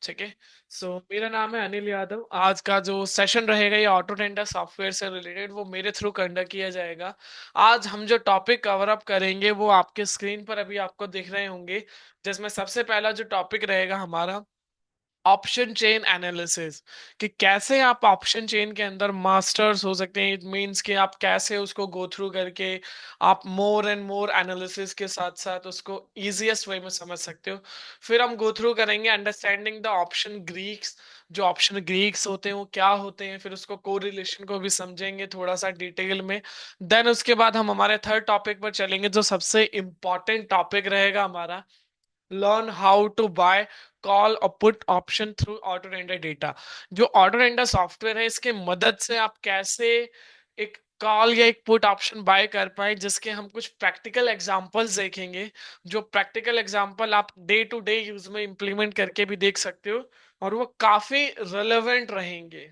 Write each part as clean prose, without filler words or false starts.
ठीक है। मेरा नाम है अनिल यादव। आज का जो सेशन रहेगा ये ऑटो टेंडर सॉफ्टवेयर से रिलेटेड वो मेरे थ्रू कंडक्ट किया जाएगा। आज हम जो टॉपिक कवर अप करेंगे वो आपके स्क्रीन पर अभी आपको दिख रहे होंगे, जिसमें सबसे पहला जो टॉपिक रहेगा हमारा ऑप्शन चेन एनालिसिस। कि कैसे आप ऑप्शन चेन के अंदर मास्टर्स हो सकते हैं। इट मींस कि आप कैसे उसको गो थ्रू करके आप मोर एंड मोर एनालिसिस के साथ साथ उसको इजीएस्ट वे में समझ सकते हो। फिर हम गो थ्रू करेंगे अंडरस्टैंडिंग द ऑप्शन ग्रीक्स। जो ऑप्शन ग्रीक्स होते हैं वो क्या होते हैं, फिर उसको कोरिलेशन को भी समझेंगे थोड़ा सा डिटेल में। देन उसके बाद हम हमारे थर्ड टॉपिक पर चलेंगे, जो सबसे इंपॉर्टेंट टॉपिक रहेगा हमारा, learn how to buy call और put option through auto render data. जो ऑटो रेंडर सॉफ्टवेयर है इसके मदद से आप कैसे एक कॉल या एक पुट ऑप्शन बाय कर पाए, जिसके हम कुछ प्रैक्टिकल एग्जांपल्स देखेंगे। जो प्रैक्टिकल एग्जांपल आप डे टू डे यूज में इंप्लीमेंट करके भी देख सकते हो और वो काफी रिलेवेंट रहेंगे।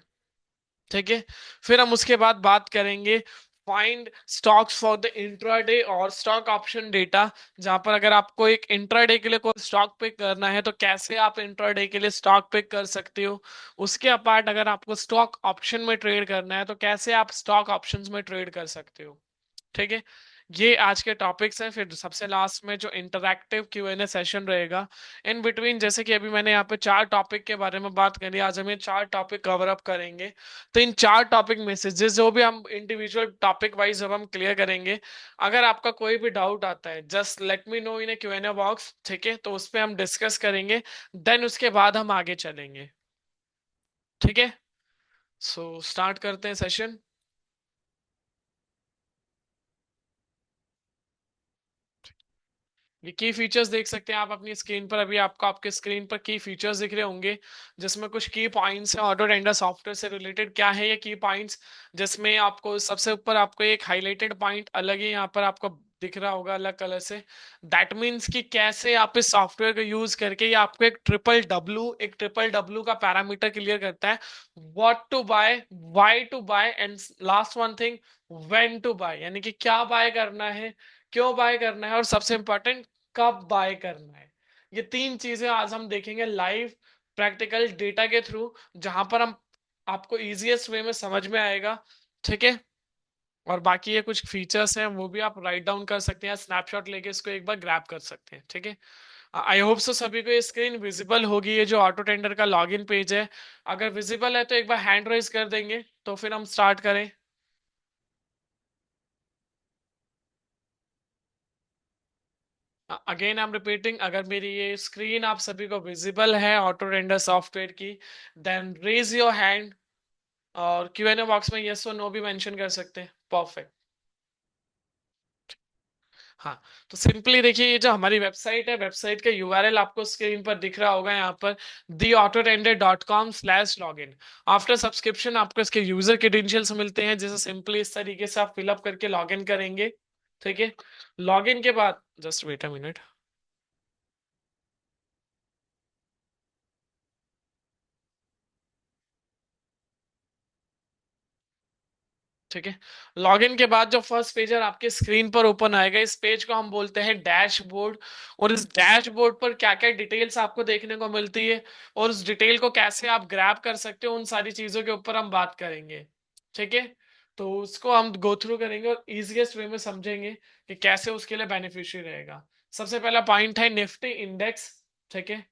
ठीक है। फिर हम उसके बाद बात करेंगे find stocks for the intraday और स्टॉक ऑप्शन डेटा। जहां पर अगर आपको एक इंट्राडे के लिए कोई स्टॉक पिक करना है तो कैसे आप इंट्राडे के लिए स्टॉक पिक कर सकते हो। उसके अपार्ट अगर आपको स्टॉक ऑप्शन में ट्रेड करना है तो कैसे आप स्टॉक ऑप्शंस में ट्रेड कर सकते हो। ठीक है। ये आज के टॉपिक्स हैं। फिर सबसे लास्ट में जो interactive Q and A session रहेगा इन बिटवीन, जैसे कि अभी मैंने यहाँ पे चार टॉपिक के बारे में बात करी, आज हम ये चार टॉपिक कवर अप करेंगे। तो इन चार टॉपिक में से जो भी हम इंडिविजुअल टॉपिक वाइज अब हम क्लियर करेंगे। अगर आपका कोई भी डाउट आता है just let me know in a Q and A box. ठीक है, तो उस पर हम डिस्कस करेंगे। देन उसके बाद हम आगे चलेंगे। ठीक है। स्टार्ट करते हैं सेशन। ये की फीचर्स देख सकते हैं आप अपनी स्क्रीन पर। अभी आपको आपके स्क्रीन पर की फीचर्स दिख रहे होंगे, जिसमें कुछ की पॉइंट्स हैं ऑटो रेंडर सॉफ्टवेयर से रिलेटेड। क्या है ये की पॉइंट्स? जिसमें आपको सबसे ऊपर आपको एक हाईलाइटेड पॉइंट अलग ही यहाँ पर आपको दिख रहा होगा अलग कलर से। दैट मीन्स कि कैसे आप इस सॉफ्टवेयर को यूज करके ये आपको एक ट्रिपल डब्ल्यू का पैरामीटर क्लियर करता है। What to buy, why to buy and last one thing, when to buy. यानी कि क्या बाय करना है, क्यों बाय करना है और सबसे इंपॉर्टेंट कब बाय करना है। ये तीन चीजें आज हम देखेंगे लाइव प्रैक्टिकल डेटा के थ्रू, जहां पर हम आपको इजीएस्ट वे में समझ में आएगा। ठीक है। और बाकी ये कुछ फीचर्स हैं वो भी आप राइट डाउन कर सकते हैं, स्नैपशॉट लेके इसको एक बार ग्रैब कर सकते हैं। ठीक है। आई होप सो सभी को ये स्क्रीन विजिबल होगी। ये जो ऑटो टेंडर का लॉगिन पेज है, अगर विजिबल है तो एक बार हैंड रेज कर देंगे तो फिर हम स्टार्ट करें। अगेन आई एम रिपीटिंग, अगर मेरी ये स्क्रीन आप सभी को विजिबल है ऑटो रेंडर सॉफ्टवेयर की, देन रेज योर हैंड और क्यू एन ए बॉक्स में यस और नो भी मेंशन कर सकते हैं। परफेक्ट। हाँ, तो सिंपली देखिए ये जो हमारी वेबसाइट है, वेबसाइट का यूआरएल आपको स्क्रीन पर दिख रहा होगा यहाँ पर, theautorender.com/login। आफ्टर सब्सक्रिप्शन आपको इसके यूजर क्रेडेंशियल्स मिलते हैं, जिसे सिंपली इस तरीके से आप फिलअप करके लॉगिन करेंगे। ठीक है। लॉगिन के बाद जस्ट वेट अ मिनट। ठीक है। लॉगिन के बाद जो फर्स्ट पेज है आपके स्क्रीन पर ओपन आएगा, इस पेज को हम बोलते हैं डैशबोर्ड। और इस डैशबोर्ड पर क्या क्या डिटेल्स आपको देखने को मिलती है और उस डिटेल को कैसे आप ग्रैब कर सकते हो, उन सारी चीजों के ऊपर हम बात करेंगे। ठीक है। तो उसको हम गो थ्रू करेंगे और इजीएस्ट वे में समझेंगे कि कैसे उसके लिए बेनिफिशियल रहेगा। सबसे पहला पॉइंट है निफ्टी इंडेक्स। ठीक है।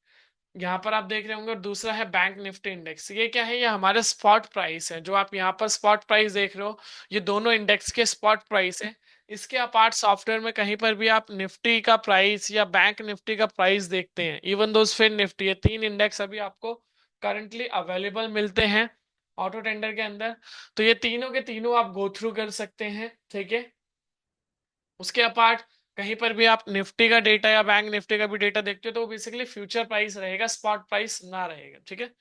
यहाँ पर आप देख रहे होंगे। और दूसरा है बैंक निफ्टी इंडेक्स। ये क्या है? ये हमारे स्पॉट प्राइस है। जो आप यहाँ पर स्पॉट प्राइस देख रहे हो, ये दोनों इंडेक्स के स्पॉट प्राइस है। इसके अपार्ट सॉफ्टवेयर में कहीं पर भी आप निफ्टी का प्राइस या बैंक निफ्टी का प्राइस देखते हैं, इवन दो फिन निफ्टी, ये तीन इंडेक्स अभी आपको करंटली अवेलेबल मिलते हैं ऑटो टेंडर के अंदर। तो ये तीनों के तीनों आप गो थ्रू कर सकते हैं। ठीक है। उसके अपार्ट कहीं पर भी आप निफ्टी का डेटा या बैंक निफ्टी का भी डेटा देखते हो तो वो बेसिकली फ्यूचर प्राइस रहेगा, स्पॉट प्राइस ना रहेगा। ठीक है।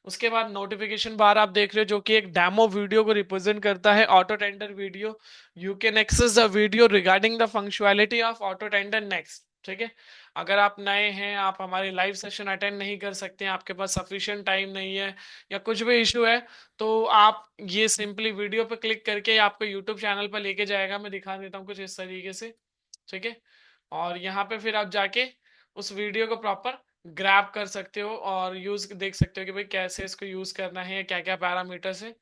उसके बाद नोटिफिकेशन बार आप देख रहे हो, जो कि एक डेमो वीडियो को रिप्रेजेंट करता है, auto tender video. You can access the video regarding the functionality of auto tender next. ठीक है। अगर आप नए हैं, आप हमारे लाइव सेशन अटेंड नहीं कर सकते हैं, आपके पास सफिशिएंट टाइम नहीं है या कुछ भी इशू है, तो आप ये सिंपली वीडियो पर क्लिक करके आपको यूट्यूब चैनल पर लेके जाएगा। मैं दिखा देता हूँ कुछ इस तरीके से। ठीक है। और यहाँ पे फिर आप जाके उस वीडियो को प्रॉपर ग्रैब कर सकते हो और यूज देख सकते हो कि भाई कैसे इसको यूज करना है, क्या क्या पैरामीटर्स है।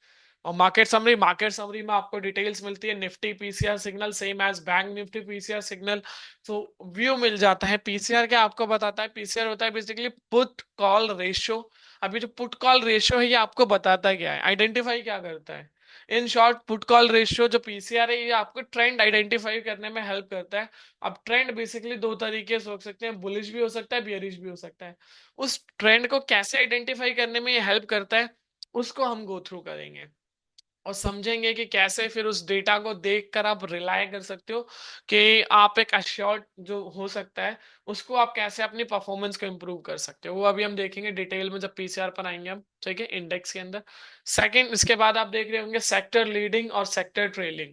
और मार्केट समरी में आपको डिटेल्स मिलती है, Nifty PCR signal same as Bank Nifty PCR signal. तो व्यू मिल जाता है। पीसीआर क्या आपको बताता है? पीसीआर होता है बेसिकली पुट कॉल रेशियो। अभी जो पुट कॉल रेशियो है ये आपको बताता क्या है, आइडेंटिफाई क्या करता है? In short, put call ratio जो पीसीआर है ये आपको ट्रेंड आइडेंटिफाई करने में हेल्प करता है। अब ट्रेंड बेसिकली दो तरीके से हो सकते हैं, बुलिश भी हो सकता है, बियरिश भी हो सकता है। उस ट्रेंड को कैसे आइडेंटिफाई करने में ये हेल्प करता है, उसको हम गो थ्रू करेंगे और समझेंगे कि कैसे फिर उस डेटा को देखकर आप रिलाय कर सकते हो कि आप एक अश्योर्ड जो हो सकता है उसको आप कैसे अपनी परफॉर्मेंस को इंप्रूव कर सकते हो, वो अभी हम देखेंगे डिटेल में जब पीसीआर पर आएंगे हम, ठीक है, इंडेक्स के अंदर। सेकंड, इसके बाद आप देख रहे होंगे सेक्टर लीडिंग और सेक्टर ट्रेलिंग।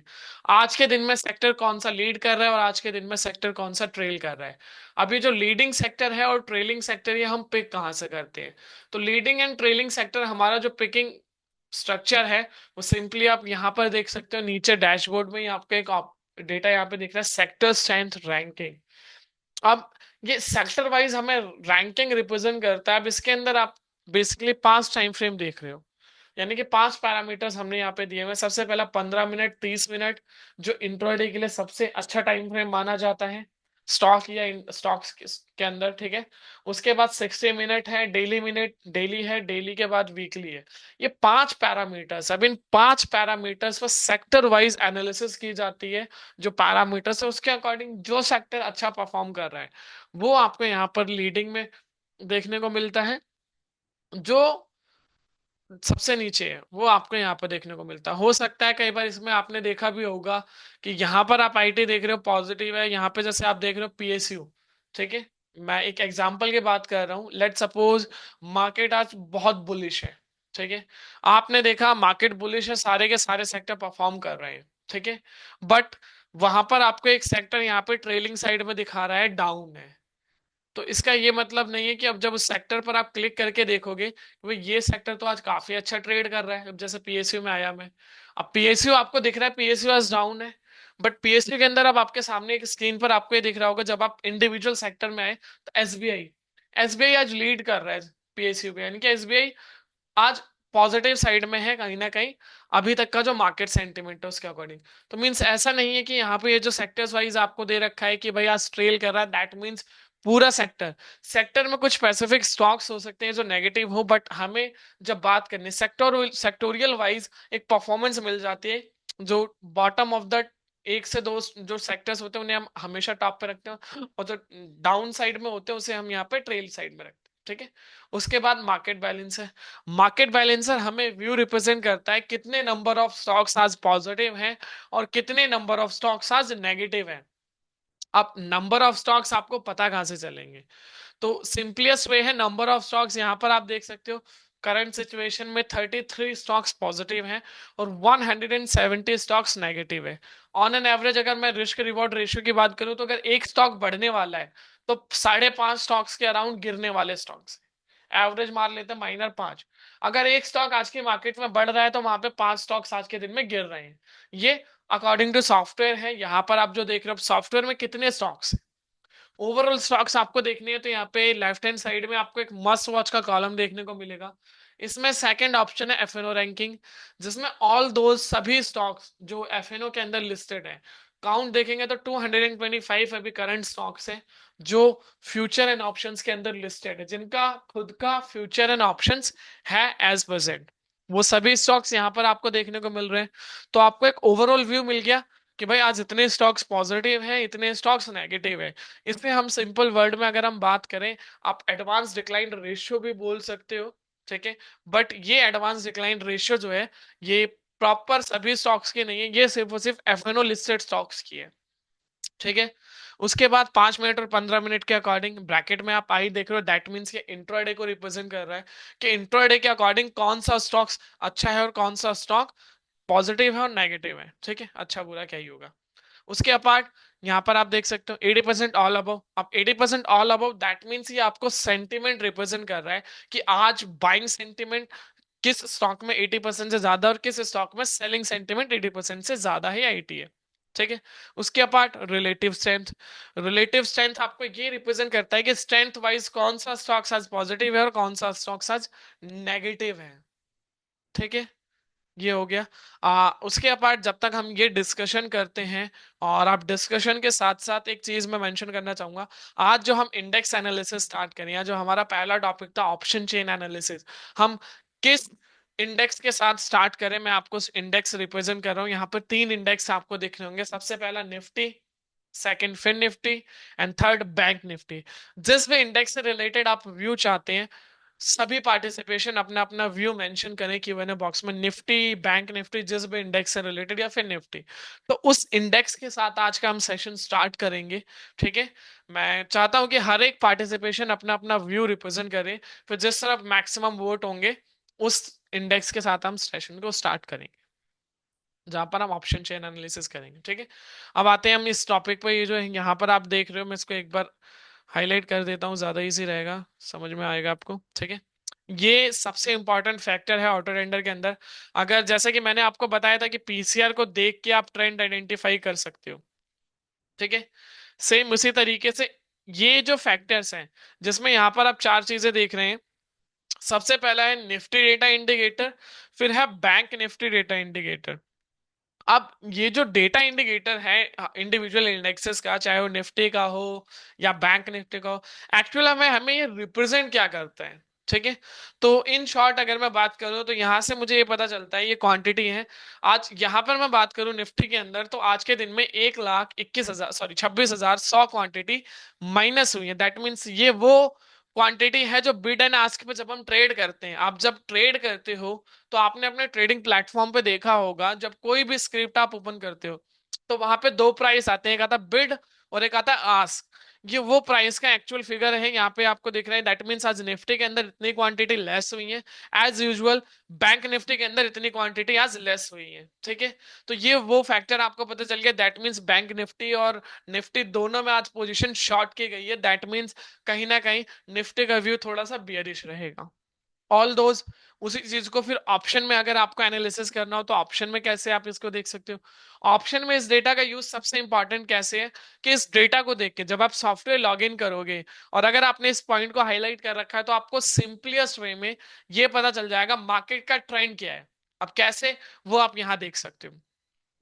आज के दिन में सेक्टर कौन सा लीड कर रहा है और आज के दिन में सेक्टर कौन सा ट्रेल कर रहा है। अभी जो लीडिंग सेक्टर है और ट्रेलिंग सेक्टर, ये हम पिक कहाँ से करते हैं? तो लीडिंग एंड ट्रेलिंग सेक्टर हमारा जो पिकिंग स्ट्रक्चर है वो सिंपली आप यहाँ पर देख सकते हो, नीचे डैशबोर्ड में ही आपका एक डेटा यहाँ पे दिख रहा है, सेक्टर स्ट्रेंथ रैंकिंग। अब ये सेक्टर वाइज हमें रैंकिंग रिप्रेजेंट करता है। अब इसके अंदर आप बेसिकली 5 टाइम फ्रेम देख रहे हो, यानी कि 5 पैरामीटर्स हमने यहाँ पे दिए हुए हैं। सबसे पहला 15 मिनट, 30 मिनट, जो इंट्राडे के लिए सबसे अच्छा टाइम फ्रेम माना जाता है स्टॉक या स्टॉक्स के अंदर, ठीक है। उसके बाद 60 मिनट है, डेली मिनट, डेली है, डेली के बाद वीकली है। ये 5 पैरामीटर्स। अब इन 5 पैरामीटर्स पर सेक्टर वाइज एनालिसिस की जाती है। जो पैरामीटर्स है उसके अकॉर्डिंग जो सेक्टर अच्छा परफॉर्म कर रहा है वो आपको यहाँ पर लीडिंग में देखने को मिलता है। जो सबसे नीचे है वो आपको यहाँ पर देखने को मिलता है। हो सकता है कई बार इसमें आपने देखा भी होगा कि यहाँ पर आप आईटी देख रहे हो पॉजिटिव है, यहाँ पे जैसे आप देख रहे हो पीएसयू, ठीक है। मैं एक एग्जांपल की बात कर रहा हूँ, लेट सपोज मार्केट आज बहुत बुलिश है, ठीक है। आपने देखा मार्केट बुलिश है, सारे के सारे सेक्टर परफॉर्म कर रहे हैं, ठीक है। बट वहां पर आपको एक सेक्टर यहाँ पे ट्रेलिंग साइड में दिखा रहा है डाउन है। तो इसका ये मतलब नहीं है कि अब जब उस सेक्टर पर आप क्लिक करके देखोगे कि भाई ये सेक्टर तो आज काफी अच्छा ट्रेड कर रहा है। अब जैसे पीएसयू में आया मैं, अब पीएसयू आपको दिख रहा है पीएसयू आज डाउन है, बट पीएसयू के अंदर अब आपके सामने एक स्क्रीन पर आपको ये दिख रहा होगा जब आप इंडिविजुअल सेक्टर में आए तो एसबीआई, एसबीआई आज लीड कर रहा है पीएसयू पे, यानी कि एसबीआई आज पॉजिटिव साइड में है कहीं ना कहीं, अभी तक का जो मार्केट सेंटिमेंट है उसके अकॉर्डिंग। तो मीन्स ऐसा नहीं है कि यहाँ पे ये जो सेक्टर्स वाइज आपको दे रखा है कि भाई आज ट्रेल कर रहा है, दैट मीन्स पूरा सेक्टर। सेक्टर में कुछ स्पेसिफिक स्टॉक्स हो सकते हैं जो नेगेटिव हो, बट हमें जब बात करनी सेक्टोरियल वाइज एक परफॉर्मेंस मिल जाती है। जो बॉटम ऑफ द एक से दो जो सेक्टर्स होते हैं उन्हें हम हमेशा टॉप पे रखते हैं, और जो डाउन साइड में होते हैं उसे हम यहाँ पे ट्रेल साइड में रखते हैं, ठीक है। उसके बाद मार्केट बैलेंस है। मार्केट बैलेंसर हमें व्यू रिप्रेजेंट करता है कितने नंबर ऑफ स्टॉक्स आज पॉजिटिव हैं और कितने नंबर ऑफ स्टॉक्स आज नेगेटिव हैं। अब नंबर ऑफ स्टॉक्स आपको पता कहां से चलेंगे? तो सिंपलेस्ट वे है, नंबर ऑफ स्टॉक्स यहाँ पर आप देख सकते हो। करंट सिचुएशन में 33 स्टॉक्स पॉजिटिव हैं और 170 स्टॉक्स नेगेटिव है। ऑन एन एवरेज अगर मैं रिस्क रिवॉर्ड रेशियो की बात करूं तो अगर एक स्टॉक बढ़ने वाला है तो 5.5 स्टॉक्स के अराउंड गिरने वाले स्टॉक्स, एवरेज मार लेते हैं -5। अगर एक स्टॉक आज की मार्केट में बढ़ रहा है तो वहां पे 5 स्टॉक्स आज के दिन में गिर रहे हैं। ये अकॉर्डिंग टू सॉफ्टवेयर है। यहाँ पर आप जो देख रहे हो सॉफ्टवेयर में कितने स्टॉक्स, ओवरऑल स्टॉक्स आपको देखने हैं तो यहाँ पे लेफ्ट हैंड साइड में आपको एक मस्ट वॉच का कॉलम देखने को मिलेगा। इसमें सेकंड ऑप्शन है एफएनओ रैंकिंग, जिसमें ऑल दो सभी स्टॉक्स जो एफएनओ के अंदर लिस्टेड है, काउंट देखेंगे तो 225 अभी करंट स्टॉक्स है जो फ्यूचर एंड ऑप्शंस के अंदर लिस्टेड है, जिनका खुद का फ्यूचर एंड ऑप्शंस है एज प्रेजेंट। वो सभी स्टॉक्स यहाँ पर आपको देखने को मिल रहे हैं। तो आपको एक ओवरऑल व्यू मिल गया कि भाई आज इतने स्टॉक्स पॉजिटिव हैं, इतने स्टॉक्स नेगेटिव है। इसमें हम सिंपल वर्ड में अगर हम बात करें, आप एडवांस डिक्लाइन रेशियो भी बोल सकते हो, ठीक है। बट ये एडवांस डिक्लाइन रेशियो जो है ये प्रॉपर सभी स्टॉक्स की नहीं है, ये सिर्फ और सिर्फ एफएनओ लिस्टेड स्टॉक्स की है, ठीक है। उसके बाद 5 मिनट और 15 मिनट के अकॉर्डिंग ब्रैकेट में आप आई देख रहे हो, दैट मीन्स ये इंट्राडे को रिप्रेजेंट कर रहा है कि इंट्राडे के अकॉर्डिंग कौन सा स्टॉक्स अच्छा है और कौन सा स्टॉक पॉजिटिव है और नेगेटिव है, ठीक है, अच्छा बुरा क्या ही होगा। उसके अपार्ट यहाँ पर आप देख सकते हो 80% ऑल अबव। अब 80% ऑल अबव दैट मीन्स ये आपको सेंटिमेंट रिप्रेजेंट कर रहा है कि आज बाइंग सेंटिमेंट किस स्टॉक में 80% से ज्यादा और किस स्टॉक में सेलिंग सेंटिमेंट 80% से ज्यादा है या 80 है। ठीक है। उसके अपार्ट रिलेटिव स्ट्रेंथ आपको ये रिप्रेजेंट करता है कि स्ट्रेंथ वाइज कौन सा स्टॉक्स आज पॉजिटिव है और कौन सा स्टॉक्स आज नेगेटिव है। ठीक है, ये हो गया। उसके अपार्ट जब तक हम ये डिस्कशन करते हैं, और आप डिस्कशन के साथ साथ एक चीज मैं मेंशन करना चाहूंगा। आज जो हम इंडेक्स एनालिसिस स्टार्ट करें, या जो हमारा पहला टॉपिक था ऑप्शन चेन एनालिसिस, हम किस इंडेक्स के साथ स्टार्ट करें, मैं आपको इंडेक्स रिप्रेजेंट कर रहा हूँ। यहाँ पर 3 इंडेक्स आपको दिख रहे होंगे। सबसे पहला Nifty, second Fin Nifty, and third Bank Nifty. जिस भी इंडेक्स से रिलेटेड आप व्यू चाहते हैं, सभी पार्टिसिपेशन अपना अपना व्यू मेंशन करें Q&A बॉक्स में। निफ्टी, बैंक निफ्टी, जिस भी इंडेक्स से रिलेटेड, या फिर निफ्टी, तो उस इंडेक्स के साथ आज का हम सेशन स्टार्ट करेंगे। ठीक है, मैं चाहता हूं कि हर एक पार्टिसिपेशन अपना अपना व्यू रिप्रेजेंट करे, फिर जिस तरफ मैक्सिमम वोट होंगे उस इंडेक्स के साथ हम सेशन को स्टार्ट करेंगे, जहां पर हम ऑप्शन चेन एनालिसिस करेंगे। ठीक है, अब आते हैं हम इस टॉपिक पर। ये जो यहाँ पर आप देख रहे हो, मैं इसको एक बार हाईलाइट कर देता हूँ, ज्यादा इजी रहेगा, समझ में आएगा आपको। ठीक है, ये सबसे इंपॉर्टेंट फैक्टर है ऑटो टेंडर के अंदर। अगर जैसे कि मैंने आपको बताया था कि पीसीआर को देख के आप ट्रेंड आइडेंटिफाई कर सकते हो। ठीक है, सेम उसी तरीके से ये जो फैक्टर्स हैं, जिसमें यहाँ पर आप 4 चीजें देख रहे हैं। सबसे पहला है निफ्टी डेटा इंडिकेटर, फिर है बैंक निफ्टी डेटा इंडिकेटर। अब ये जो डेटा इंडिकेटर है इंडिविजुअल इंडेक्सेस का, चाहे वो निफ्टी का हो या बैंक निफ्टी का हो, एक्चुअल हमें हमें ये रिप्रेजेंट क्या करता है। ठीक है, तो इन शॉर्ट अगर मैं बात करूं, तो यहां से मुझे ये पता चलता है ये क्वांटिटी है। आज यहां पर मैं बात करूं निफ्टी के अंदर, तो आज के दिन में 1,21,000, सॉरी 26,100 क्वांटिटी माइनस हुई है। दैट मीन्स ये वो क्वांटिटी है जो बिड एंड आस्क पे जब हम ट्रेड करते हैं, आप जब ट्रेड करते हो, तो आपने अपने ट्रेडिंग प्लेटफॉर्म पे देखा होगा, जब कोई भी स्क्रिप्ट आप ओपन करते हो, तो वहां पे 2 प्राइस आते हैं, एक आता है बिड और एक आता है आस्क। ये वो प्राइस का एक्चुअल फिगर है, यहाँ पे आपको दिख रहा है। दैट मीन्स आज निफ्टी के अंदर इतनी क्वांटिटी लेस हुई है, एज यूजुअल बैंक निफ्टी के अंदर इतनी क्वांटिटी आज लेस हुई है। ठीक है, तो ये वो फैक्टर आपको पता चल गया। दैट मीन्स बैंक निफ्टी और निफ्टी दोनों में आज पोजीशन शॉर्ट की गई है। दैट मीन्स कहीं ना कहीं निफ्टी का व्यू थोड़ा सा बियरिश रहेगा। ऑल दोज, उसी चीज को फिर ऑप्शन में अगर आपको एनालिसिस करना हो, तो ऑप्शन में कैसे आप इसको देख सकते हो। ऑप्शन में इस डेटा का यूज सबसे इंपॉर्टेंट कैसे है, कि इस डेटा को देख के जब आप सॉफ्टवेयर लॉग इन करोगे, और अगर आपने इस पॉइंट को हाईलाइट कर रखा है, तो आपको सिंपलेस्ट वे में ये पता चल जाएगा मार्केट का ट्रेंड क्या है। अब कैसे, वो आप यहां देख सकते हो।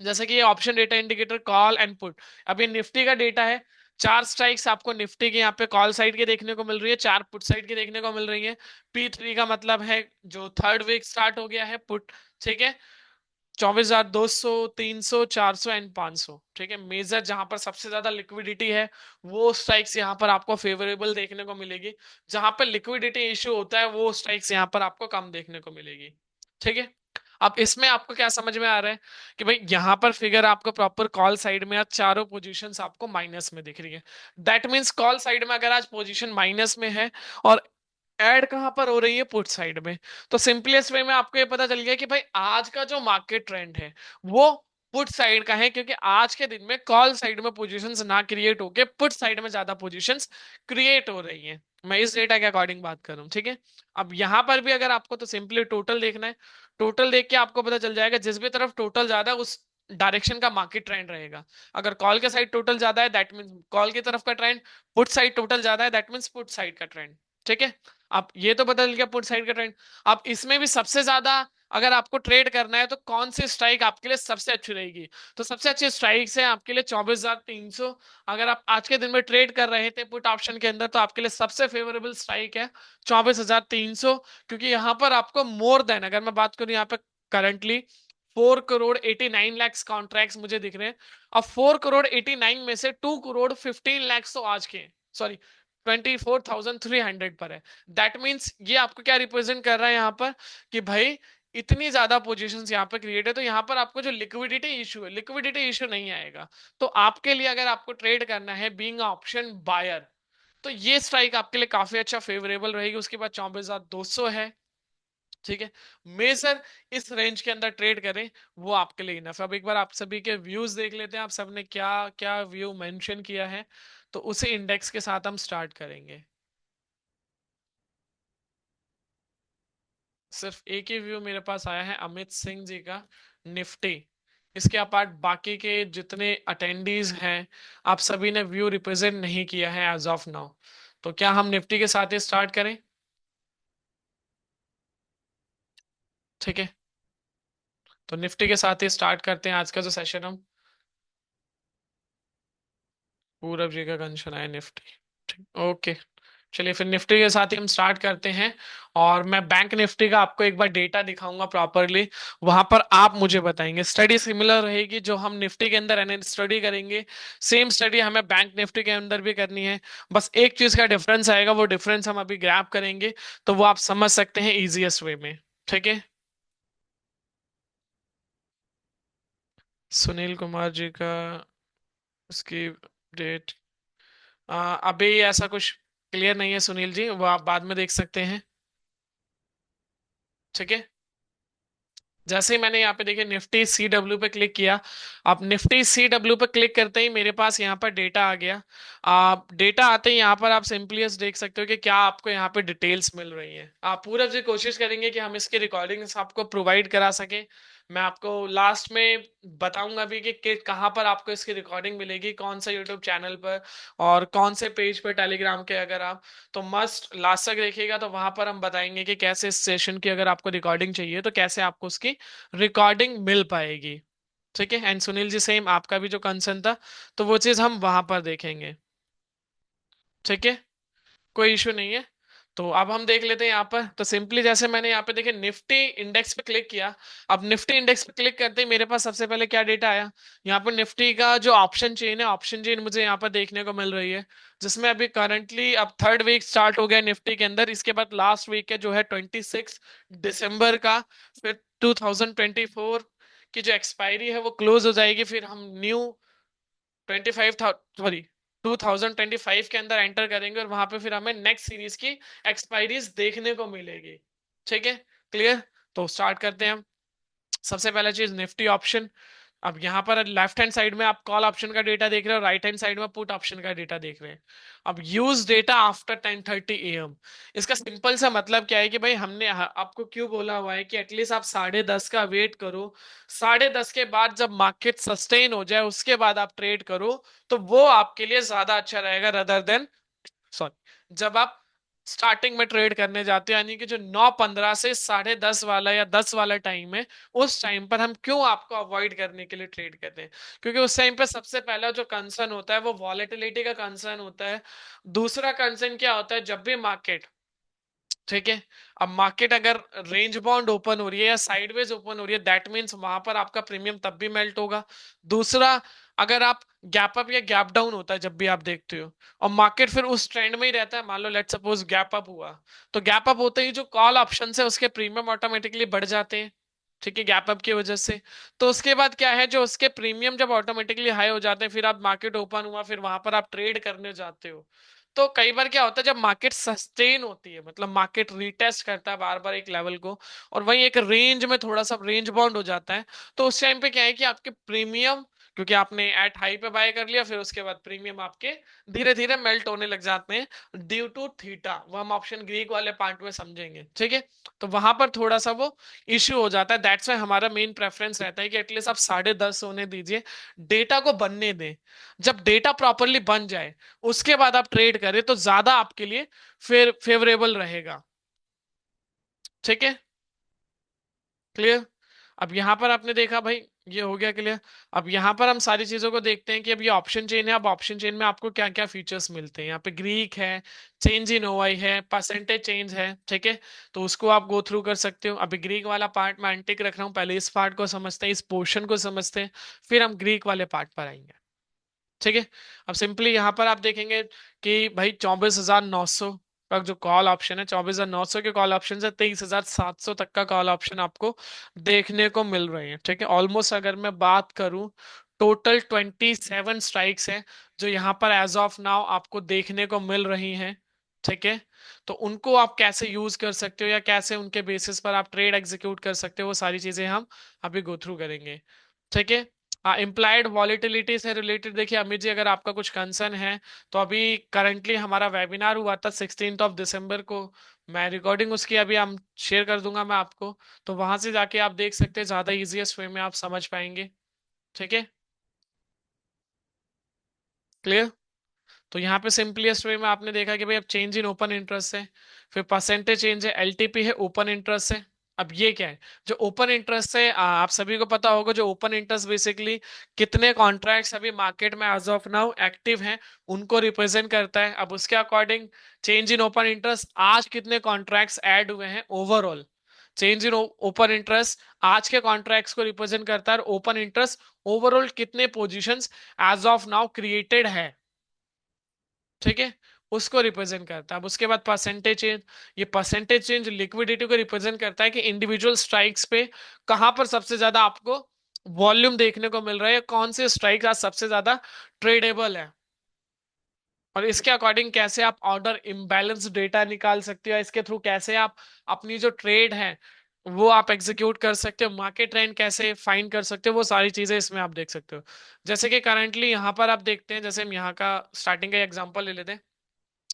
जैसे कि ये option data indicator call and put, अब ये निफ्टी का डेटा है। 4 स्ट्राइक्स आपको निफ्टी के यहाँ पे कॉल साइड के देखने को मिल रही है, 4 पुट साइड के देखने को मिल रही है। P3 का मतलब है जो थर्ड वीक स्टार्ट हो गया है पुट। ठीक है, 24,200, 300, 400 एंड 500। ठीक है, मेजर जहां पर सबसे ज्यादा लिक्विडिटी है, वो स्ट्राइक्स यहाँ पर आपको फेवरेबल देखने को मिलेगी। जहां पर लिक्विडिटी इश्यू होता है, वो स्ट्राइक्स यहाँ पर आपको कम देखने को मिलेगी। ठीक है, अब इसमें आपको क्या समझ में आ रहा है, कि भाई यहां पर फिगर आपको प्रॉपर कॉल साइड में आज चारों पोजीशंस आपको माइनस में दिख रही है। दैट मींस कॉल साइड में अगर आज पोजीशन माइनस में है, और ऐड कहां पर हो रही है, पुट साइड में, तो सिंपलेस्ट वे में आपको ये पता चल गया कि भाई आज का जो मार्केट ट्रेंड है वो पुट साइड का है, क्योंकि आज के दिन में कॉल साइड में पोजीशंस ना क्रिएट होके पुट साइड में ज्यादा पोजीशंस क्रिएट हो रही हैं। मैं इस डेटा के अकॉर्डिंग बात कर रहा हूं। ठीक है, अब यहां पर भी अगर आपको तो सिंपली टोटल देखना है, टोटल देख के आपको पता चल जाएगा जिस भी तरफ टोटल ज्यादा है, उस डायरेक्शन का मार्केट ट्रेंड रहेगा। अगर कॉल के साइड टोटल ज्यादा है, दैट मीन्स कॉल की तरफ का ट्रेंड। पुट साइड टोटल ज्यादा है, दैट मीन्स पुट साइड का ट्रेंड। ठीक है, अब ये तो बदल गया पुट साइड का ट्रेंड। अब इसमें भी सबसे ज्यादा अगर आपको ट्रेड करना है, तो कौन सी स्ट्राइक आपके लिए सबसे अच्छी रहेगी, तो सबसे अच्छी स्ट्राइक है आपके लिए 24,300। अगर आप आज के दिन में ट्रेड कर रहे थे पुट ऑप्शन के अंदर, तो आपके लिए सबसे फेवरेबल स्ट्राइक है 24,300, क्योंकि यहां पर आपको मोर देन, अगर मैं बात करूं यहाँ पे करंटली 4,89,00,000 कॉन्ट्रैक्ट्स मुझे दिख रहे हैं। अब 4,89 में से 2,15,00,000 तो आज के, सॉरी 24,300 पर है। दैट मीन्स ये आपको क्या रिप्रेजेंट कर रहा है यहाँ पर, कि भाई इतनी ज्यादा पोजीशंस यहाँ पर क्रिएट है, तो यहाँ पर आपको जो लिक्विडिटी इशू है, लिक्विडिटी इशू नहीं आएगा। तो आपके लिए अगर आपको ट्रेड करना है बीइंग ऑप्शन बायर, तो ये स्ट्राइक आपके लिए काफी अच्छा फेवरेबल रहेगी। उसके बाद 24,200 है। ठीक है, मेजर इस रेंज के अंदर ट्रेड करें, वो आपके लिए इनफ है। अब एक बार आप सभी के व्यूज देख लेते हैं, आप सबने क्या क्या व्यू मेंशन किया है, तो उसे इंडेक्स के साथ हम स्टार्ट करेंगे। सिर्फ एक ही व्यू मेरे पास आया है, अमित सिंह जी का, निफ्टी। इसके अपार्ट बाकी के जितने अटेंडीज हैं, आप सभी ने व्यू रिप्रेजेंट नहीं किया है एज ऑफ नाउ। तो क्या हम निफ्टी के साथ ही स्टार्ट करें? ठीक है, तो निफ्टी के साथ ही स्टार्ट करते हैं आज का जो सेशन हम। पूरब जी का कंशन है निफ्टी। ठीक, ओके। चलिए फिर निफ्टी के साथ ही हम स्टार्ट करते हैं। और मैं बैंक निफ्टी का आपको एक बार डेटा दिखाऊंगा प्रॉपरली। वहां पर आप मुझे बताएंगे, स्टडी सिमिलर रहेगी जो हम निफ्टी के अंदर स्टडी करेंगे, सेम स्टडी हमें बैंक निफ्टी के अंदर भी करनी है। बस एक चीज का डिफरेंस आएगा, वो डिफरेंस हम अभी ग्रैब करेंगे, तो वो आप समझ सकते हैं इजीएस्ट वे में। ठीक है। सुनील कुमार जी का, उसकी डेट, अभी ऐसा कुछ क्लियर नहीं है सुनील जी, वो आप बाद में देख सकते हैं। ठीक है। जैसे ही मैंने यहाँ पे देखिए निफ्टी सी डब्ल्यू पे क्लिक किया, अब निफ्टी सी डब्ल्यू पे क्लिक करते ही मेरे पास यहाँ पर डेटा आ गया। आप डेटा आते ही यहाँ पर आप सिंपली देख सकते हो कि क्या आपको यहाँ पे डिटेल्स मिल रही हैं। आप पूरा जो कोशिश करेंगे कि हम इसकी रिकॉर्डिंग्स आपको प्रोवाइड करा सके। मैं आपको लास्ट में बताऊंगा भी कि कहाँ पर आपको इसकी रिकॉर्डिंग मिलेगी, कौन सा यूट्यूब चैनल पर और कौन से पेज पर टेलीग्राम के, अगर आप तो मस्ट लास्ट तक देखिएगा, तो वहां पर हम बताएंगे कि कैसे इस सेशन की अगर आपको रिकॉर्डिंग चाहिए तो कैसे आपको उसकी रिकॉर्डिंग मिल पाएगी। ठीक है। एंड सुनील जी सेम आपका भी जो कंसर्न था, तो वो चीज हम वहां पर देखेंगे। ठीक है, कोई इशू नहीं है। तो अब हम देख लेते हैं यहाँ पर, तो सिंपली जैसे मैंने यहाँ पे देखे निफ्टी इंडेक्स पे क्लिक किया। अब निफ्टी इंडेक्स पे क्लिक करते ही मेरे पास सबसे पहले क्या डेटा आया, यहाँ पर निफ्टी का जो ऑप्शन चेन है, ऑप्शन चेन मुझे यहाँ पर देखने को मिल रही है, जिसमें अभी करंटली अब थर्ड वीक स्टार्ट हो गया निफ्टी के अंदर। इसके बाद लास्ट वीक है जो है 26 दिसंबर का। फिर 2024 की जो एक्सपायरी है वो क्लोज हो जाएगी, फिर हम न्यू 25 सॉरी 2025 के अंदर एंटर करेंगे, और वहां पे फिर हमें नेक्स्ट सीरीज की एक्सपायरीज देखने को मिलेगी। ठीक है, क्लियर। तो स्टार्ट करते हैं हम। सबसे पहला चीज निफ्टी ऑप्शन। अब यहाँ पर लेफ्ट हैंड साइड में आप कॉल ऑप्शन का डेटा देख रहे हो, राइट हैंड साइड में पुट ऑप्शन का डेटा देख रहे हैं। अब यूज डेटा आफ्टर 10:30 AM। इसका सिंपल सा मतलब क्या है कि भाई हमने आपको क्यों बोला हुआ है कि एटलीस्ट आप 10:30 का वेट करो, 10:30 के बाद जब मार्केट सस्टेन हो जाए उसके बाद आप ट्रेड करो, तो वो आपके लिए ज्यादा अच्छा रहेगा रदर देन, सॉरी, जब आप स्टार्टिंग में ट्रेड करने जाते हो, यानी कि जो 9:15 से 10:30 वाला या 10 वाला टाइम है, उस टाइम पर हम क्यों आपको अवॉइड करने के लिए ट्रेड करते हैं? क्योंकि उस टाइम पे सबसे पहला जो कंसर्न होता है वो वॉलेटिलिटी का कंसर्न होता है। दूसरा कंसर्न क्या होता है, जब भी मार्केट, ठीक है, अब मार्केट अगर रेंज बाउंड ओपन हो रही है या साइडवेज ओपन हो रही है, दैट मींस वहां पर आपका प्रीमियम तब भी मेल्ट होगा। दूसरा, अगर आप गैप अप या गैप डाउन होता है जब भी आप देखते हो, और मार्केट फिर उस ट्रेंड में ही रहता है, मान लो लेट सपोज गैप अप हुआ, तो गैप अप होते ही जो कॉल ऑप्शन है उसके प्रीमियम ऑटोमेटिकली बढ़ जाते हैं। ठीक है, गैप अप की वजह से। तो उसके बाद क्या है, जो उसके प्रीमियम जब ऑटोमेटिकली हाई हो जाते हैं, फिर आप मार्केट ओपन हुआ फिर वहां पर आप ट्रेड करने जाते हो, तो कई बार क्या होता है, जब मार्केट सस्टेन होती है, मतलब मार्केट रीटेस्ट करता है बार बार एक लेवल को, और वही एक रेंज में थोड़ा सा रेंज बाउंड हो जाता है, तो उस टाइम पे क्या है कि आपके प्रीमियम, क्योंकि आपने एट हाई पे बाय कर लिया, फिर उसके बाद प्रीमियम आपके धीरे धीरे मेल्ट होने लग जाते हैं ड्यू टू थीटा, वो हम ऑप्शन ग्रीक वाले पार्ट में समझेंगे। ठीक है, तो वहां पर थोड़ा सा वो इश्यू हो जाता है, दैट्स वाई हमारा मेन प्रेफरेंस रहता है कि एटलीस्ट आप 10:30 होने दीजिए, डेटा को बनने दें। जब डेटा प्रॉपरली बन जाए उसके बाद आप ट्रेड करें तो ज्यादा आपके लिए फिर फेवरेबल रहेगा। ठीक है, क्लियर। अब यहां पर आपने देखा भाई, ये हो गया क्लियर। अब यहां पर हम सारी चीजों को देखते हैं कि अब ये ऑप्शन चेन है, अब ऑप्शन चेन में आपको क्या क्या फीचर्स मिलते हैं। यहाँ पे ग्रीक है, चेंज इन ओवाई है, परसेंटेज चेंज है। ठीक है, तो उसको आप गो थ्रू कर सकते हो। अभी ग्रीक वाला पार्ट मैं अनटिक रख रहा हूँ, पहले इस पार्ट को समझते हैं, इस पोर्शन को समझते हैं, फिर हम ग्रीक वाले पार्ट पर आएंगे। ठीक है, अब सिंपली यहां पर आप देखेंगे कि भाई 24,900 का जो कॉल ऑप्शन है, 24,900 के कॉल ऑप्शन से 23,700 तक का कॉल ऑप्शन आपको देखने को मिल रहे हैं। ठीक है, ऑलमोस्ट अगर मैं बात करूं, टोटल 27 स्ट्राइक्स हैं जो यहाँ पर एज ऑफ नाउ आपको देखने को मिल रही हैं। ठीक है, तो उनको आप कैसे यूज कर सकते हो या कैसे उनके बेसिस पर आप ट्रेड एग्जीक्यूट कर सकते हो, वो सारी चीजें हम अभी गो थ्रू करेंगे। ठीक है, इम्प्लाइड वॉलिटिलिटी से रिलेटेड देखिए अमित जी, अगर आपका कुछ कंसर्न है तो अभी करंटली हमारा वेबिनार हुआ था 16 दिसंबर को, मैं रिकॉर्डिंग उसकी अभी हम शेयर कर दूंगा मैं आपको, तो वहां से जाके आप देख सकते हैं, ज्यादा इजीएस्ट वे में आप समझ पाएंगे। ठीक है, क्लियर। तो यहाँ पे सिंपलेस्ट वे में आपने देखा कि भाई अब चेंज इन ओपन इंटरेस्ट है, फिर परसेंटेज चेंज है, एलटीपी है, ओपन इंटरेस्ट है। अब ये क्या है, जो ओपन इंटरेस्ट है, आप सभी को पता होगा, जो ओपन इंटरेस्ट बेसिकली कितने कॉन्ट्रैक्ट्स अभी मार्केट में एज ऑफ नाउ एक्टिव हैं उनको रिप्रेजेंट करता है। अब उसके according change in open interest आज कितने कॉन्ट्रैक्ट्स ऐड हुए हैं overall, change in open interest आज के कॉन्ट्रैक्ट्स को रिप्रेजेंट करता है, ओपन इंटरेस्ट ओवरऑल कितने positions as of now created है, ठीक है, उसको रिप्रेजेंट करता है। अब उसके बाद परसेंटेज चेंज, ये परसेंटेज चेंज लिक्विडिटी को रिप्रेजेंट करता है कि इंडिविजुअल स्ट्राइक्स पे कहां पर सबसे ज्यादा आपको वॉल्यूम देखने को मिल रहा है, कौन से स्ट्राइक आज सबसे ज्यादा ट्रेडेबल है, और इसके अकॉर्डिंग कैसे आप ऑर्डर इम्बैलेंस डेटा निकाल सकते हो, इसके थ्रू कैसे आप अपनी जो ट्रेड है वो आप एग्जीक्यूट कर सकते हो, मार्केट ट्रेंड कैसे फाइंड कर सकते हो, वो सारी चीजें इसमें आप देख सकते हो। जैसे कि करंटली यहाँ पर आप देखते हैं, जैसे हम यहाँ का स्टार्टिंग का एग्जांपल ले लेते हैं।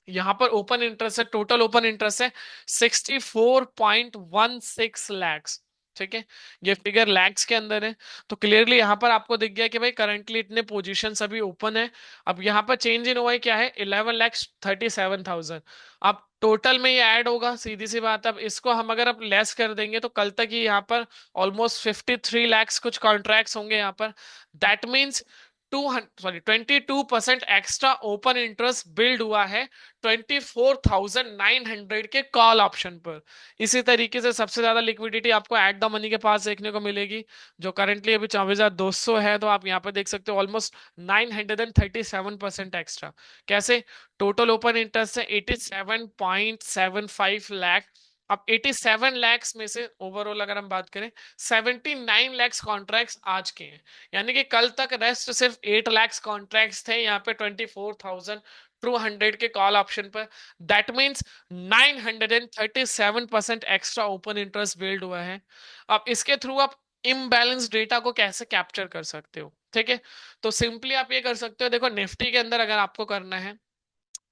यहां पर ओपन इंटरेस्ट है, टोटल ओपन इंटरेस्ट है 64.16 लैक्स, ठीक है, ये फिगर लैक्स के अंदर है। तो क्लियरली यहां पर आपको दिख गया कि भाई करंटली इतने पोजीशंस अभी ओपन है। अब यहां पर चेंज इन ओआई क्या है, 11,37,000। अब टोटल में ये ऐड होगा, सीधी सी बात। अब इसको हम अगर अब लेस कर देंगे तो कल तक ही यहाँ पर ऑलमोस्ट 53 लैक्स कुछ कॉन्ट्रैक्ट्स होंगे यहाँ पर। That means 22% extra open interest build हुआ है 24,900 के कॉल ऑप्शन पर। इसी तरीके से सबसे ज्यादा लिक्विडिटी आपको एट द मनी के पास देखने को मिलेगी, जो करंटली अभी 24,200 है। तो आप यहाँ पे देख सकते हो ऑलमोस्ट 937% एक्स्ट्रा। कैसे, टोटल ओपन इंटरेस्ट है 87.75 लाख। अब 87 लैक्स में से ओवरऑल अगर हम बात करें 79 लैक्स कॉन्ट्रैक्ट्स आज के हैं, यानी कि कल तक रेस्ट सिर्फ 8 लैक्स कॉन्ट्रैक्ट्स थे यहाँ पे 24,200 के कॉल ऑप्शन पर। That means 937% extra open interest build हुआ है। अब इसके थ्रू आप इम्बैलेंस डेटा को कैसे कैप्चर कर सकते हो, ठीक है। तो सिंपली आप ये कर सकते हो, देखो निफ्टी के अंदर अगर आपको करना है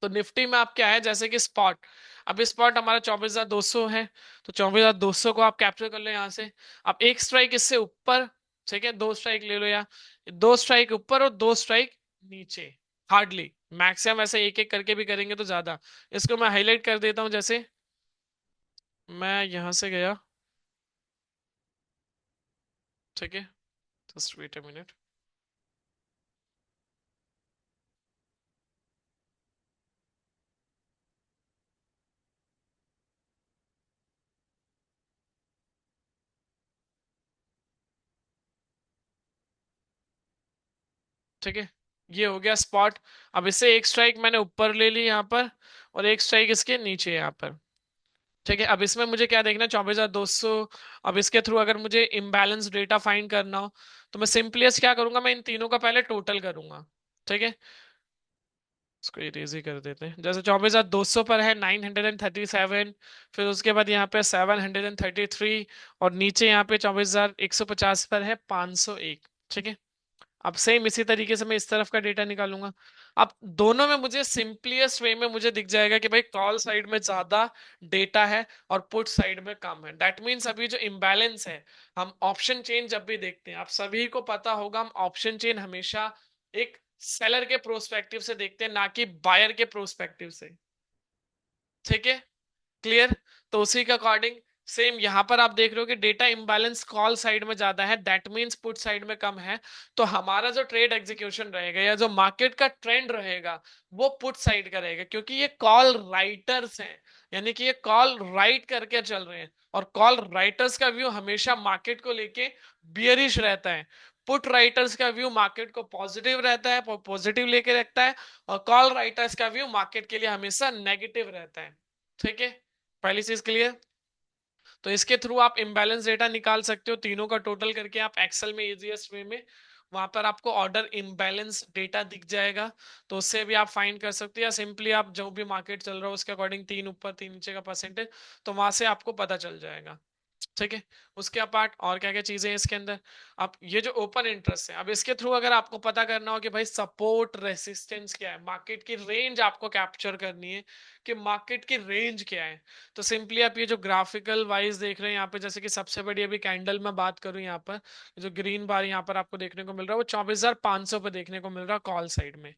तो निफ्टी में आप क्या है, जैसे कि स्पॉट, अब स्पॉट हमारा 24,200 है, तो 24,200 को आप कैप्चर कर लो यहाँ से। अब एक स्ट्राइक इससे ऊपर, ठीक है, दो स्ट्राइक ले लो, या दो स्ट्राइक ऊपर और दो स्ट्राइक नीचे, हार्डली मैक्सिमम ऐसे एक एक करके भी करेंगे तो ज्यादा। इसको मैं हाईलाइट कर देता हूं, जैसे मैं यहां से गया, ठीक है, जस्ट वेट अ मिनट, ठीक है, ये हो गया स्पॉट। अब इससे एक स्ट्राइक मैंने ऊपर ले ली यहाँ पर, और एक स्ट्राइक इसके नीचे यहाँ पर, ठीक है। अब इसमें मुझे क्या देखना है, 24,200। अब इसके थ्रू अगर मुझे इम्बैलेंस डेटा फाइंड करना हो तो मैं सिंपलीस्ट क्या करूंगा, मैं इन तीनों का पहले टोटल करूंगा, ठीक है। इसको इरेज ही कर देते हैं, जैसे 24,200 पर है 937, फिर उसके बाद यहाँ पे 733, और नीचे यहाँ पे 24,150 पर है 501, ठीक है। अब सेम इसी तरीके से मैं इस तरफ का डेटा निकालूंगा। अब दोनों में मुझे सिंपलीस्ट वे में मुझे दिख जाएगा कि भाई कॉल साइड में ज्यादा डेटा है और पुट साइड में कम है। दैट मीन्स अभी जो इम्बैलेंस है, हम ऑप्शन चेन जब भी देखते हैं, आप सभी को पता होगा, हम ऑप्शन चेन हमेशा एक सेलर के प्रोस्पेक्टिव से देखते हैं, ना कि बायर के प्रोस्पेक्टिव से, ठीक है, क्लियर। तो उसी के अकॉर्डिंग सेम यहां पर आप देख रहे हो कि डेटा इंबैलेंस कॉल साइड में ज्यादा है, दैट मींस पुट साइड में कम है। तो हमारा जो ट्रेड एग्जीक्यूशन रहेगा या जो मार्केट का ट्रेंड रहेगा वो पुट साइड का रहेगा, क्योंकि ये कॉल राइटर्स हैं, यानी कि ये कॉल राइट करके चल रहे हैं, और कॉल राइटर्स का व्यू हमेशा मार्केट को लेके बियरिश रहता है। पुट राइटर्स का व्यू मार्केट को पॉजिटिव रहता है, पॉजिटिव लेके रखता है, और कॉल राइटर्स का व्यू मार्केट के लिए हमेशा नेगेटिव रहता है, ठीक है। पहली चीज क्लियर। तो इसके थ्रू आप इम्बैलेंस डेटा निकाल सकते हो, तीनों का टोटल करके आप एक्सेल में इजीएस्ट वे में वहां पर आपको ऑर्डर इम्बैलेंस डेटा दिख जाएगा, तो उससे भी आप फाइंड कर सकते हो, या सिंपली आप जो भी मार्केट चल रहा हो उसके अकॉर्डिंग तीन ऊपर तीन नीचे का परसेंटेज, तो वहां से आपको पता चल जाएगा। ठीक है। उसके अपार्ट और क्या क्या चीजें हैं इसके अंदर। अब ये जो ओपन इंटरेस्ट है, अब इसके थ्रू अगर आपको पता करना हो कि भाई सपोर्ट रेसिस्टेंस क्या है, मार्केट की रेंज आपको कैप्चर करनी है कि मार्केट की रेंज क्या है, तो सिंपली आप ये जो ग्राफिकल वाइज देख रहे हैं यहाँ पे, जैसे कि सबसे बड़ी अभी कैंडल में बात करूं यहाँ पर, जो ग्रीन बार यहाँ पर आपको देखने को मिल रहा है वो 24,500 पे देखने को मिल रहा है कॉल साइड में।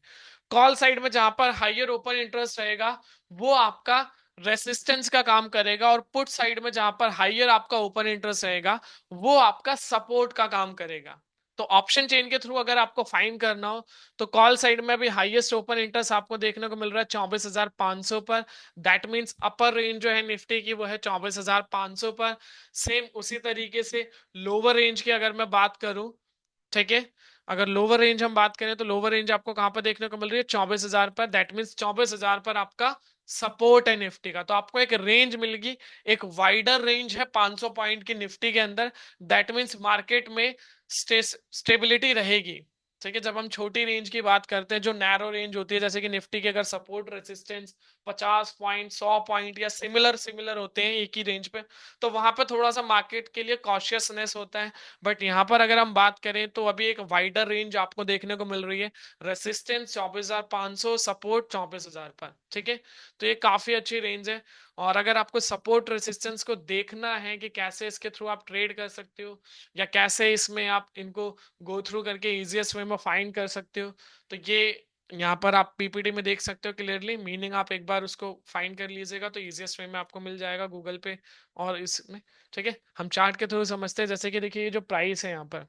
कॉल साइड में जहां पर हाइयर ओपन इंटरेस्ट रहेगा वो आपका रेसिस्टेंस का काम करेगा, और पुट साइड में जहां पर हाइयर आपका ओपन इंटरेस्ट रहेगा वो आपका सपोर्ट का काम करेगा। तो ऑप्शन चेन के थ्रू अगर आपको फाइंड करना हो तो कॉल साइड में अभी हाईएस्ट ओपन इंटरेस्ट आपको देखने को मिल रहा है 24,500 पर। दैट मींस अपर रेंज जो है निफ्टी की वो है 24,500 पर। सेम उसी तरीके से लोअर रेंज की अगर मैं बात करूं, ठीक है, अगर लोअर रेंज हम बात करें तो लोअर रेंज आपको कहां पर देखने को मिल रही है 24,000 पर। दैट मींस 24,000 पर आपका सपोर्ट है निफ्टी का। तो आपको एक रेंज मिल गई, एक वाइडर रेंज है 500 पॉइंट की निफ्टी के अंदर। दैट मींस मार्केट में स्टेबिलिटी रहेगी। ठीक है, जब हम छोटी रेंज की बात करते हैं, जो नैरो रेंज होती है, जैसे कि निफ्टी के अगर सपोर्ट रेसिस्टेंस 50 पॉइंट 100 पॉइंट या सिमिलर सिमिलर होते हैं एक ही रेंज पे, तो वहां पे थोड़ा सा मार्केट के लिए कॉशियसनेस होता है। बट यहाँ पर अगर हम बात करें तो अभी एक वाइडर रेंज आपको देखने को मिल रही है। रेसिस्टेंस 24,500, सपोर्ट 24,000 पर। ठीक है, तो ये काफी अच्छी रेंज है। और अगर आपको सपोर्ट रेसिस्टेंस को देखना है कि कैसे इसके थ्रू आप ट्रेड कर सकते हो या कैसे इसमें आप इनको गो थ्रू करके इजीएस्ट वे में फाइंड कर सकते हो, तो ये यहाँ पर आप पीपीटी में देख सकते हो क्लियरली। मीनिंग आप एक बार उसको फाइंड कर लीजिएगा तो इजीएस्ट वे में आपको मिल जाएगा गूगल पे और इसमें। ठीक है, हम चार्ट के थ्रू समझते हैं। जैसे कि देखिए ये जो प्राइस है यहाँ पर,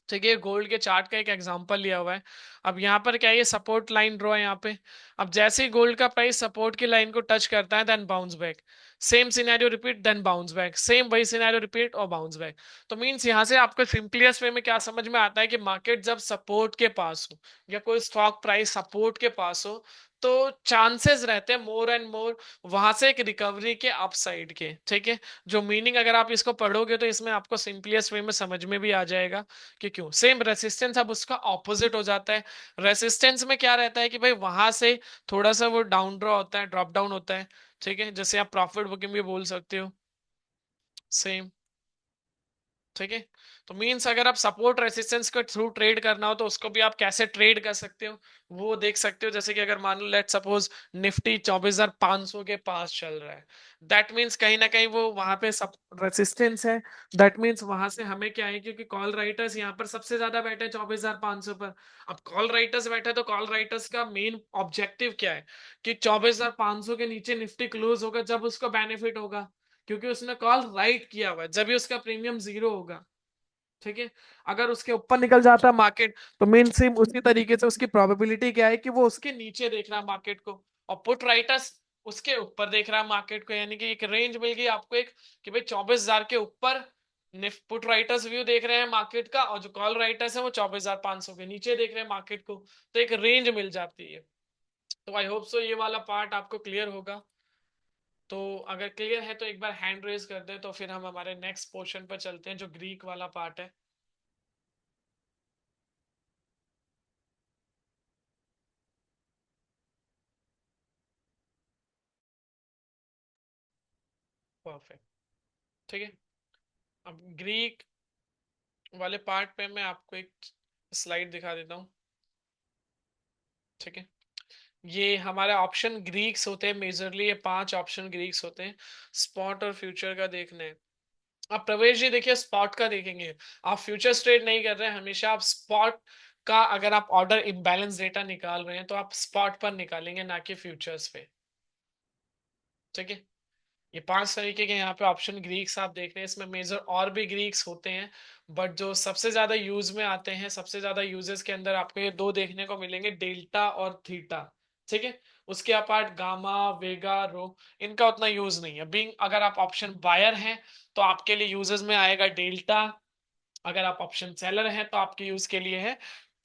ठीक है, गोल्ड के चार्ट का एक एग्जांपल लिया हुआ है। अब यहाँ पर क्या है, ये सपोर्ट लाइन ड्रॉ है यहाँ पे। अब जैसे ही गोल्ड का प्राइस सपोर्ट की लाइन को टच करता है then bounce back, same scenario repeat, then bounce back, same वही सिनेरियो रिपीट और बाउंस बैक। तो मींस यहाँ से आपको सिंपलेस्ट वे में क्या समझ में आता है कि मार्केट जब सपोर्ट के पास हो या कोई स्टॉक प्राइस सपोर्ट के पास हो तो चांसेस रहते हैं मोर एंड मोर वहां से एक रिकवरी के अपसाइड के। ठीक है, जो मीनिंग अगर आप इसको पढ़ोगे तो इसमें आपको सिंपलेस्ट वे में समझ में भी आ जाएगा कि क्यों। सेम रेसिस्टेंस अब उसका ऑपोजिट हो जाता है। रेसिस्टेंस में क्या रहता है कि भाई वहां से थोड़ा सा वो डाउन ड्रॉ होता है, ड्रॉप डाउन होता है। ठीक है, जैसे आप प्रॉफिट बुकिंग भी बोल सकते हो, सेम। ठीक है, तो मींस अगर आप सपोर्ट रेसिस्टेंस के थ्रू ट्रेड करना हो तो उसको भी आप कैसे ट्रेड कर सकते हो वो देख सकते हो। जैसे कि अगर मान लो लेट सपोज निफ्टी 24,500 के पास चल रहा है, दैट मींस कहीं ना कहीं वो वहां पे सब रेसिस्टेंस है। दैट मींस वहां से हमें क्या है, क्योंकि कॉल राइटर्स यहाँ पर सबसे ज्यादा बैठे 24,500 पर। अब कॉल राइटर्स बैठे तो कॉल राइटर्स का मेन ऑब्जेक्टिव क्या है कि 24,500 के नीचे निफ्टी क्लोज होगा जब उसको बेनिफिट होगा, क्योंकि उसने कॉल राइट किया हुआ है, जब भी उसका प्रीमियम जीरो होगा। ठीक है, अगर उसके ऊपर निकल जाता है मार्केट तो मेन सेम उसी तरीके से उसकी प्रोबेबिलिटी क्या है कि वो उसके नीचे देख रहा है मार्केट को, और पुट राइटर्स उसके ऊपर देख रहा है मार्केट को। यानी कि एक रेंज मिल गई आपको एक, कि भाई 24,000 के ऊपर पुट राइटर्स व्यू देख रहे हैं मार्केट का, और जो कॉल राइटर्स है वो 24,500 के नीचे देख रहे हैं मार्केट को। तो एक रेंज मिल जाती है। तो आई होप सो ये वाला पार्ट आपको क्लियर होगा। तो अगर क्लियर है तो एक बार हैंड रेज कर दे, तो फिर हम हमारे नेक्स्ट पोर्शन पर चलते हैं जो ग्रीक वाला पार्ट है। परफेक्ट। ठीक है, अब ग्रीक वाले पार्ट पे मैं आपको एक स्लाइड दिखा देता हूँ। ठीक है, ये हमारे ऑप्शन ग्रीक्स होते हैं मेजरली, ये 5 ऑप्शन ग्रीक्स होते हैं स्पॉट और फ्यूचर का देखने हैं। आप प्रवेश जी देखिए स्पॉट का देखेंगे, आप फ्यूचर ट्रेड नहीं कर रहे हैं, हमेशा आप स्पॉट का, अगर आप ऑर्डर इम्बैलेंस डेटा निकाल रहे हैं तो आप स्पॉट पर निकालेंगे ना कि फ्यूचर्स पे। ठीक है, ये 5 तरीके के यहाँ पे ऑप्शन ग्रीक्स आप देख रहे हैं, इसमें मेजर और भी ग्रीक्स होते हैं, बट जो सबसे ज्यादा यूज में आते हैं, सबसे ज्यादा यूजेस के अंदर आपको ये दो देखने को मिलेंगे, डेल्टा और थीटा। ठीक है, उसके अपार्ट गामा वेगा रो इनका उतना यूज नहीं है। बीइंग अगर आप ऑप्शन बायर हैं तो आपके लिए यूजेस में आएगा डेल्टा, अगर आप ऑप्शन सेलर हैं तो आपके यूज के लिए है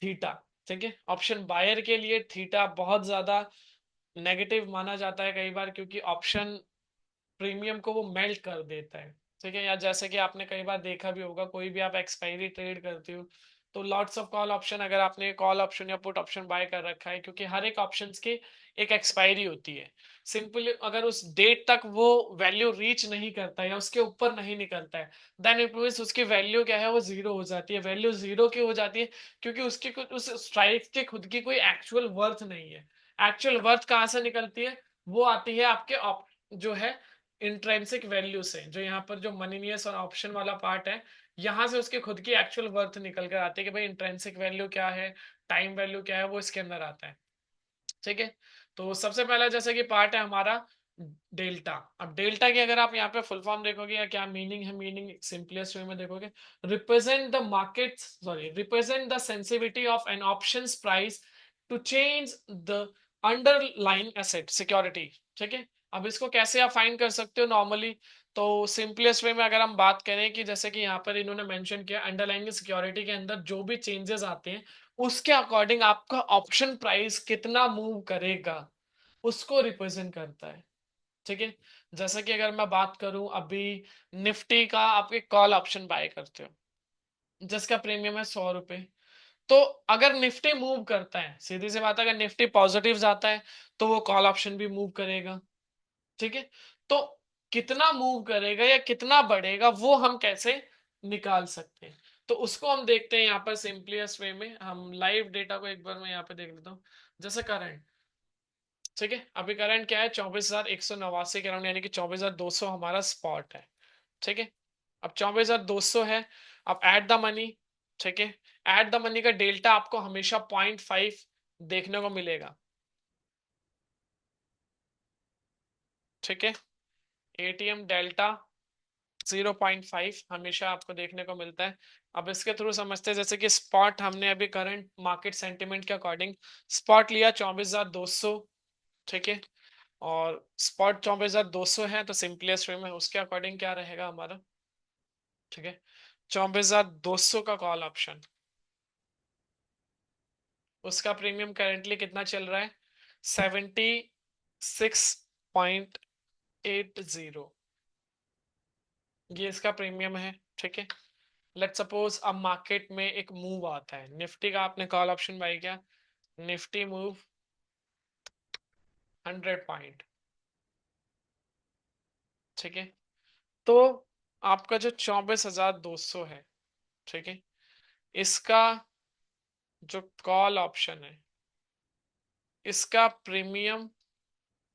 थीटा। ठीक है, ऑप्शन बायर के लिए थीटा बहुत ज्यादा नेगेटिव माना जाता है कई बार, क्योंकि ऑप्शन प्रीमियम को वो मेल्ट कर देता है। ठीक है, या जैसे कि आपने कई बार देखा भी होगा, कोई भी आप एक्सपायरी ट्रेड करते हो तो लॉट्स ऑफ कॉल ऑप्शन, अगर आपने कॉल ऑप्शन या पुट ऑप्शन बाय कर रखा है, क्योंकि हर एक ऑप्शन के एक एक्सपायरी होती है। सिंपली अगर उस डेट तक वो वैल्यू रीच नहीं करता है या उसके ऊपर नहीं निकलता है, देन इट मींस उसकी वैल्यू क्या है, वो जीरो हो जाती है। वैल्यू जीरो क्यों हो जाती है? क्योंकि उसकी कुछ उस स्ट्राइक के खुद की कोई एक्चुअल वर्थ नहीं है। एक्चुअल वर्थ कहाँ से निकलती है? वो आती है आपके जो है इंट्रेंसिक वैल्यू से, जो यहाँ पर जो मनीनियस और ऑप्शन वाला पार्ट है, यहाँ से उसकी खुद की एक्चुअल वर्थ निकल कर आती है कि भाई इंट्रेंसिक वैल्यू क्या है, टाइम वैल्यू क्या है, वो इसके अंदर आता है। ठीक है। तो सबसे पहला जैसे कि पार्ट है हमारा डेल्टा। अब डेल्टा की अगर आप यहाँ पे फुल फॉर्म देखोगे या क्या मीनिंग है, मीनिंग सिंपलेस्ट वे में देखोगे, represent the market, sorry, represent the sensitivity of an options price to change the underlying asset security. ठीक है। अब इसको कैसे आप फाइंड कर सकते हो नॉर्मली? तो सिंपलेस्ट वे में अगर हम बात करें कि जैसे कि यहाँ पर इन्होंने मेंशन किया, अंडरलाइंग सिक्योरिटी के अंदर जो भी चेंजेस आते हैं उसके अकॉर्डिंग आपका ऑप्शन प्राइस कितना मूव करेगा, उसको रिप्रेजेंट करता है। ठीक है। जैसे कि अगर मैं बात करूं अभी निफ्टी का, आप एक कॉल ऑप्शन बाय करते हो जिसका प्रीमियम है 100 रुपए। तो अगर निफ्टी मूव करता है, सीधी सी बात है, अगर निफ्टी पॉजिटिव जाता है तो वो कॉल ऑप्शन भी मूव करेगा। ठीक है। तो कितना मूव करेगा या कितना बढ़ेगा वो हम कैसे निकाल सकते हैं? तो उसको हम देखते हैं यहाँ पर सिंपलीस्ट वे में। हम लाइव डेटा को एक बार मैं यहाँ पे देख लेता हूँ। जैसे करंट, ठीक है, अभी करंट क्या है, 24,189 के अराउंड, यानी कि 24,200 हमारा स्पॉट है। ठीक है। अब 24,200 है। अब एट द मनी, ठीक है, एट द मनी का डेल्टा आपको हमेशा 0.5 देखने को मिलेगा। ठीक है। एटीएम डेल्टा 0.5 हमेशा आपको देखने को मिलता है। अब इसके थ्रू समझते हैं, जैसे कि स्पॉट हमने अभी करंट मार्केट सेंटिमेंट के अकॉर्डिंग स्पॉट लिया 24,200। ठीक है। और स्पॉट 24,200 है, तो सिंपलेस्ट वे में उसके अकॉर्डिंग क्या रहेगा हमारा? ठीक है। 24,200 का कॉल ऑप्शन, उसका प्रीमियम करेंटली कितना चल रहा है? 76.80। ये इसका प्रीमियम है। ठीक है। लेट सपोज अब मार्केट में एक मूव आता है, निफ्टी का आपने कॉल ऑप्शन बाय किया, निफ्टी मूव 100 पॉइंट। ठीक है। तो आपका जो 24,200 है, ठीक है, इसका जो कॉल ऑप्शन है, इसका प्रीमियम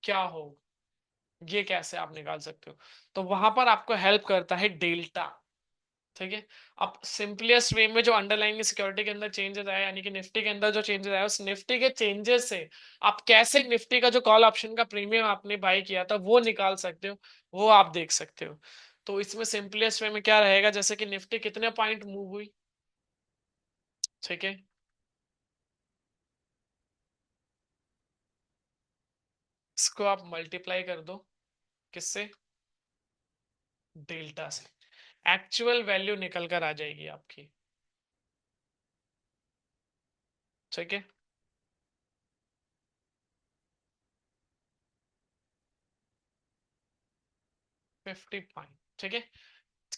क्या हो, ये कैसे आप निकाल सकते हो? तो वहां पर आपको हेल्प करता है डेल्टा। ठीक है। अब सिंपलेस्ट वे में जो अंडरलाइंग सिक्योरिटी के अंदर चेंजेस आया, यानी कि निफ्टी के अंदर जो चेंजेस आया, उस निफ्टी के चेंजेस से आप कैसे निफ्टी का जो कॉल ऑप्शन का प्रीमियम आपने बाय किया था वो निकाल सकते हो, वो आप देख सकते हो। तो इसमें सिंपलेस्ट वे में क्या रहेगा, जैसे कि निफ्टी कितने पॉइंट मूव हुई, ठीक है, इसको आप मल्टीप्लाई कर दो, किससे? डेल्टा से। एक्चुअल वैल्यू निकल कर आ जाएगी आपकी। ठीक है। 50 पॉइंट। ठीक है।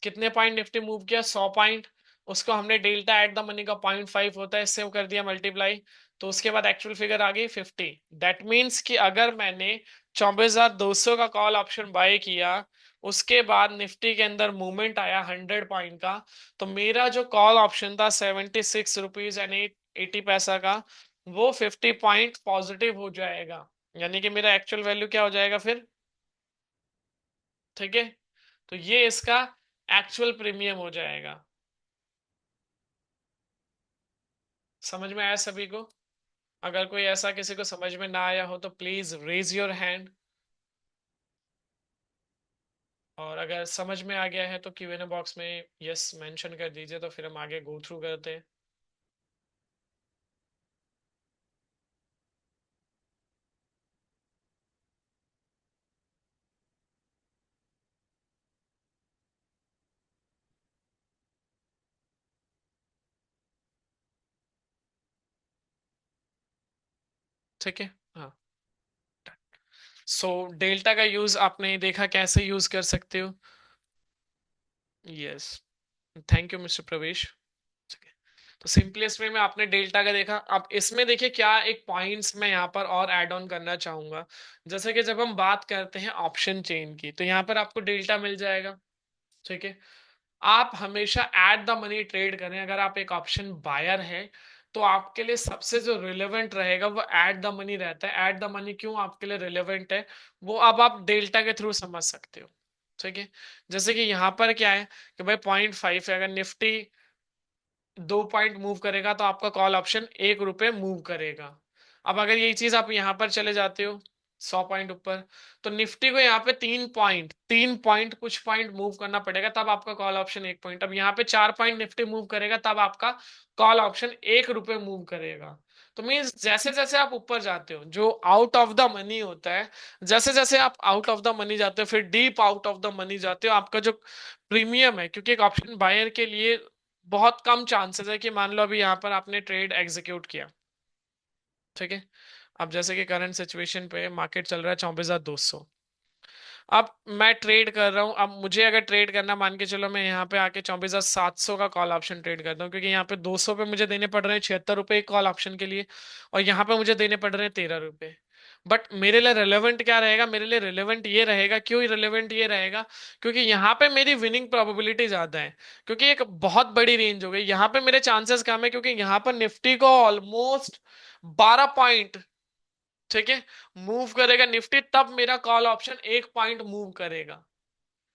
कितने पॉइंट निफ्टी मूव किया? 100 पॉइंट। उसको हमने डेल्टा एट द मनी का 0.5 होता है, इससे कर दिया मल्टीप्लाई। तो उसके बाद एक्चुअल फिगर आ गई 50। दैट मीन्स कि अगर मैंने 24,200 का कॉल ऑप्शन बाय किया, उसके बाद निफ्टी के अंदर मूवमेंट आया 100 पॉइंट का, तो मेरा जो कॉल ऑप्शन था 76 रुपीज एंड 80 पैसा का, वो 50 पॉइंट पॉजिटिव हो जाएगा। यानी कि मेरा एक्चुअल वैल्यू क्या हो जाएगा फिर? ठीक है। तो ये इसका एक्चुअल प्रीमियम हो जाएगा। समझ में आया सभी को? अगर कोई ऐसा किसी को समझ में ना आया हो तो प्लीज रेज योर हैंड। और अगर समझ में आ गया है तो Q&A बॉक्स में यस मेंशन कर दीजिए, तो फिर हम आगे गो थ्रू करते हैं। ठीक है। हाँ। सो डेल्टा का यूज आपने देखा कैसे यूज कर सकते हो। यस। थैंक यू मिस्टर प्रवेश। तो सिंपलेस्ट वे में आपने डेल्टा का देखा। अब इसमें देखिए क्या एक पॉइंट्स मैं यहाँ पर और ऐड ऑन करना चाहूंगा। जैसे कि जब हम बात करते हैं ऑप्शन चेन की, तो यहाँ पर आपको डेल्टा मिल जाएगा, ठीक है। आप हमेशा एट द मनी ट्रेड करें। अगर आप एक ऑप्शन बायर है तो आपके लिए सबसे जो रिलेवेंट रहेगा वो एट द मनी रहता है। एट द मनी क्यों आपके लिए रिलेवेंट है, वो अब आप डेल्टा के थ्रू समझ सकते हो, ठीक है। जैसे कि यहाँ पर क्या है कि भाई 0.5 है, अगर निफ्टी 2 पॉइंट मूव करेगा तो आपका कॉल ऑप्शन 1 रुपए मूव करेगा। अब अगर यही चीज आप यहाँ पर चले जाते हो 100 पॉइंट ऊपर, तो निफ्टी को यहाँ पे 3 पॉइंट कुछ पॉइंट मूव करना पड़ेगा, तब आपका कॉल ऑप्शन 1 पॉइंट। अब यहाँ पे 4 पॉइंट निफ्टी मूव करेगा तब आपका कॉल ऑप्शन 1 रुपए मूव करेगा। तो मीन्स जैसे जैसे आप ऊपर जाते हो, जो आउट ऑफ द मनी होता है, जैसे जैसे आप आउट ऑफ द मनी जाते हो, फिर deep out of the money जाते हो, आपका जो प्रीमियम है, क्योंकि एक ऑप्शन बायर के लिए बहुत कम चांसेस है कि मान लो अभी यहाँ पर आपने ट्रेड एग्जीक्यूट किया, ठीक है। अब जैसे कि करंट सिचुएशन पे मार्केट चल रहा है 24,200। अब मैं ट्रेड कर रहा हूं, अब मुझे अगर ट्रेड करना, मान के चलो मैं यहाँ पे आके 24,700 का कॉल ऑप्शन ट्रेड करता हूँ, क्योंकि यहाँ पे 200 पे मुझे देने पड़ रहे हैं 76 रुपए एक कॉल ऑप्शन के लिए, और यहाँ पे मुझे देने पड़ रहे हैं 13 रुपए। बट मेरे लिए रिलेवेंट क्या रहेगा, मेरे लिए रिलेवेंट ये रहेगा, क्यों रिलेवेंट ये रहेगा, क्योंकि यहाँ पे मेरी विनिंग प्रोबेबिलिटी ज्यादा है, क्योंकि एक बहुत बड़ी रेंज हो गई यहाँ पे, मेरे चांसेस कम है, क्योंकि यहाँ पर निफ्टी को ऑलमोस्ट 12 पॉइंट, ठीक है, मूव करेगा निफ्टी, तब मेरा कॉल ऑप्शन 1 पॉइंट मूव करेगा,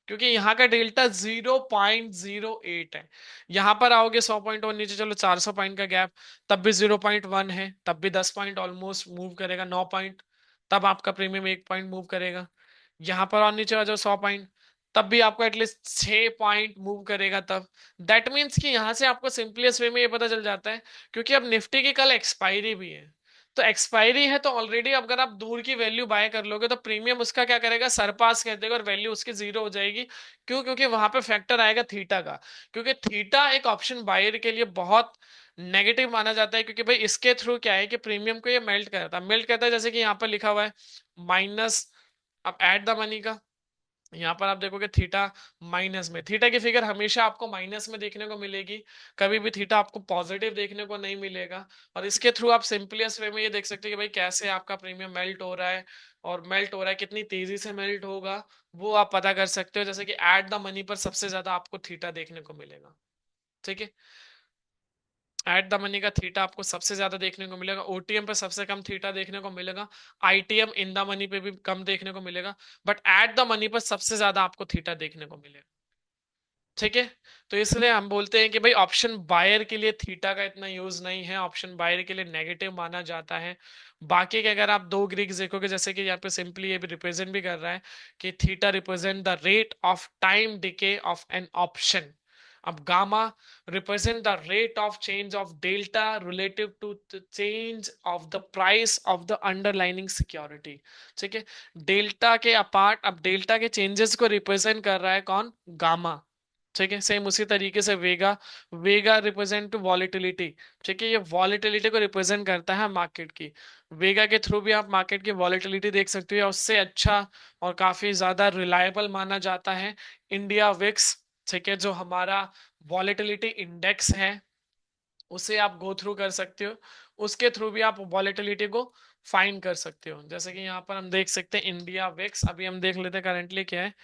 क्योंकि यहाँ का डेल्टा 0.08 है। यहां पर आओगे 100 पॉइंट और नीचे चलो 400 पॉइंट का गैप, तब भी 0.1 है, तब भी 10 पॉइंट ऑलमोस्ट मूव करेगा, 9 पॉइंट, तब आपका प्रीमियम 1 पॉइंट मूव करेगा। यहां पर और नीचे आ जाओ 100 पॉइंट, तब भी आपको एटलीस्ट 6 पॉइंट मूव करेगा। तब दैट मीन्स कि यहां से आपको सिंपलेस्ट वे में ये पता चल जाता है, क्योंकि अब निफ्टी की कल एक्सपायरी भी है, तो एक्सपायरी है तो ऑलरेडी अगर आप दूर की वैल्यू बाय कर लोगे तो प्रीमियम उसका क्या करेगा, सरपास कर देगा और वैल्यू उसकी जीरो हो जाएगी। क्यों, क्योंकि वहां पे फैक्टर आएगा थीटा का, क्योंकि थीटा एक ऑप्शन बायर के लिए बहुत नेगेटिव माना जाता है, क्योंकि भाई इसके थ्रू क्या है कि प्रीमियम को ये मेल्ट करता है, जैसे कि यहाँ पर लिखा हुआ है माइनस, अब एट द मनी का यहाँ पर आप देखोगे थीटा माइनस में, थीटा की फिगर हमेशा आपको माइनस में देखने को मिलेगी, कभी भी थीटा आपको पॉजिटिव देखने को नहीं मिलेगा। और इसके थ्रू आप सिंपलेस्ट वे में ये देख सकते हो कि भाई कैसे आपका प्रीमियम मेल्ट हो रहा है, और मेल्ट हो रहा है कितनी तेजी से मेल्ट होगा, वो आप पता कर सकते हो। जैसे कि एट द मनी पर सबसे ज्यादा आपको थीटा देखने को मिलेगा, ठीक है। एट द मनी का थीटा आपको सबसे ज्यादा देखने को मिलेगा, ओटीएम पे सबसे कम थीटा देखने को मिलेगा, आईटीएम इन द मनी पे भी कम देखने को मिलेगा, बट एट द मनी पर सबसे ज्यादा आपको थीटा देखने को मिलेगा, ठीक है। तो इसलिए हम बोलते हैं कि भाई ऑप्शन बायर के लिए थीटा का इतना यूज नहीं है, ऑप्शन बायर के लिए नेगेटिव माना जाता है। बाकी के अगर आप दो ग्रीक्स देखोगे, जैसे कि यहाँ पे सिंपली ये भी रिप्रेजेंट भी कर रहा है कि theta represent the rate of time decay of an option. अब gamma represent the rate of change of delta relative to the change of the price of the underlying security, ठीक है। डेल्टा के apart अब delta के changes को represent कर रहा है कौन, गामा, ठीक है। सेम उसी तरीके से वेगा, वेगा रिप्रेजेंट टू वॉलिटिलिटी, ठीक है, ये वॉलिटिलिटी को रिप्रेजेंट करता है मार्केट की। वेगा के थ्रू भी आप मार्केट की वॉलिटिलिटी देख सकते हो, या उससे अच्छा और काफी ज्यादा रिलायबल माना जाता है इंडिया विक्स, ठीक है, जो हमारा वॉलेटिलिटी इंडेक्स है, उसे आप गो थ्रू कर सकते हो, उसके थ्रू भी आप वॉलेटिलिटी को फाइंड कर सकते हो। जैसे कि यहाँ पर हम देख सकते हैं इंडिया विक्स, अभी हम देख लेते हैं करंटली क्या है।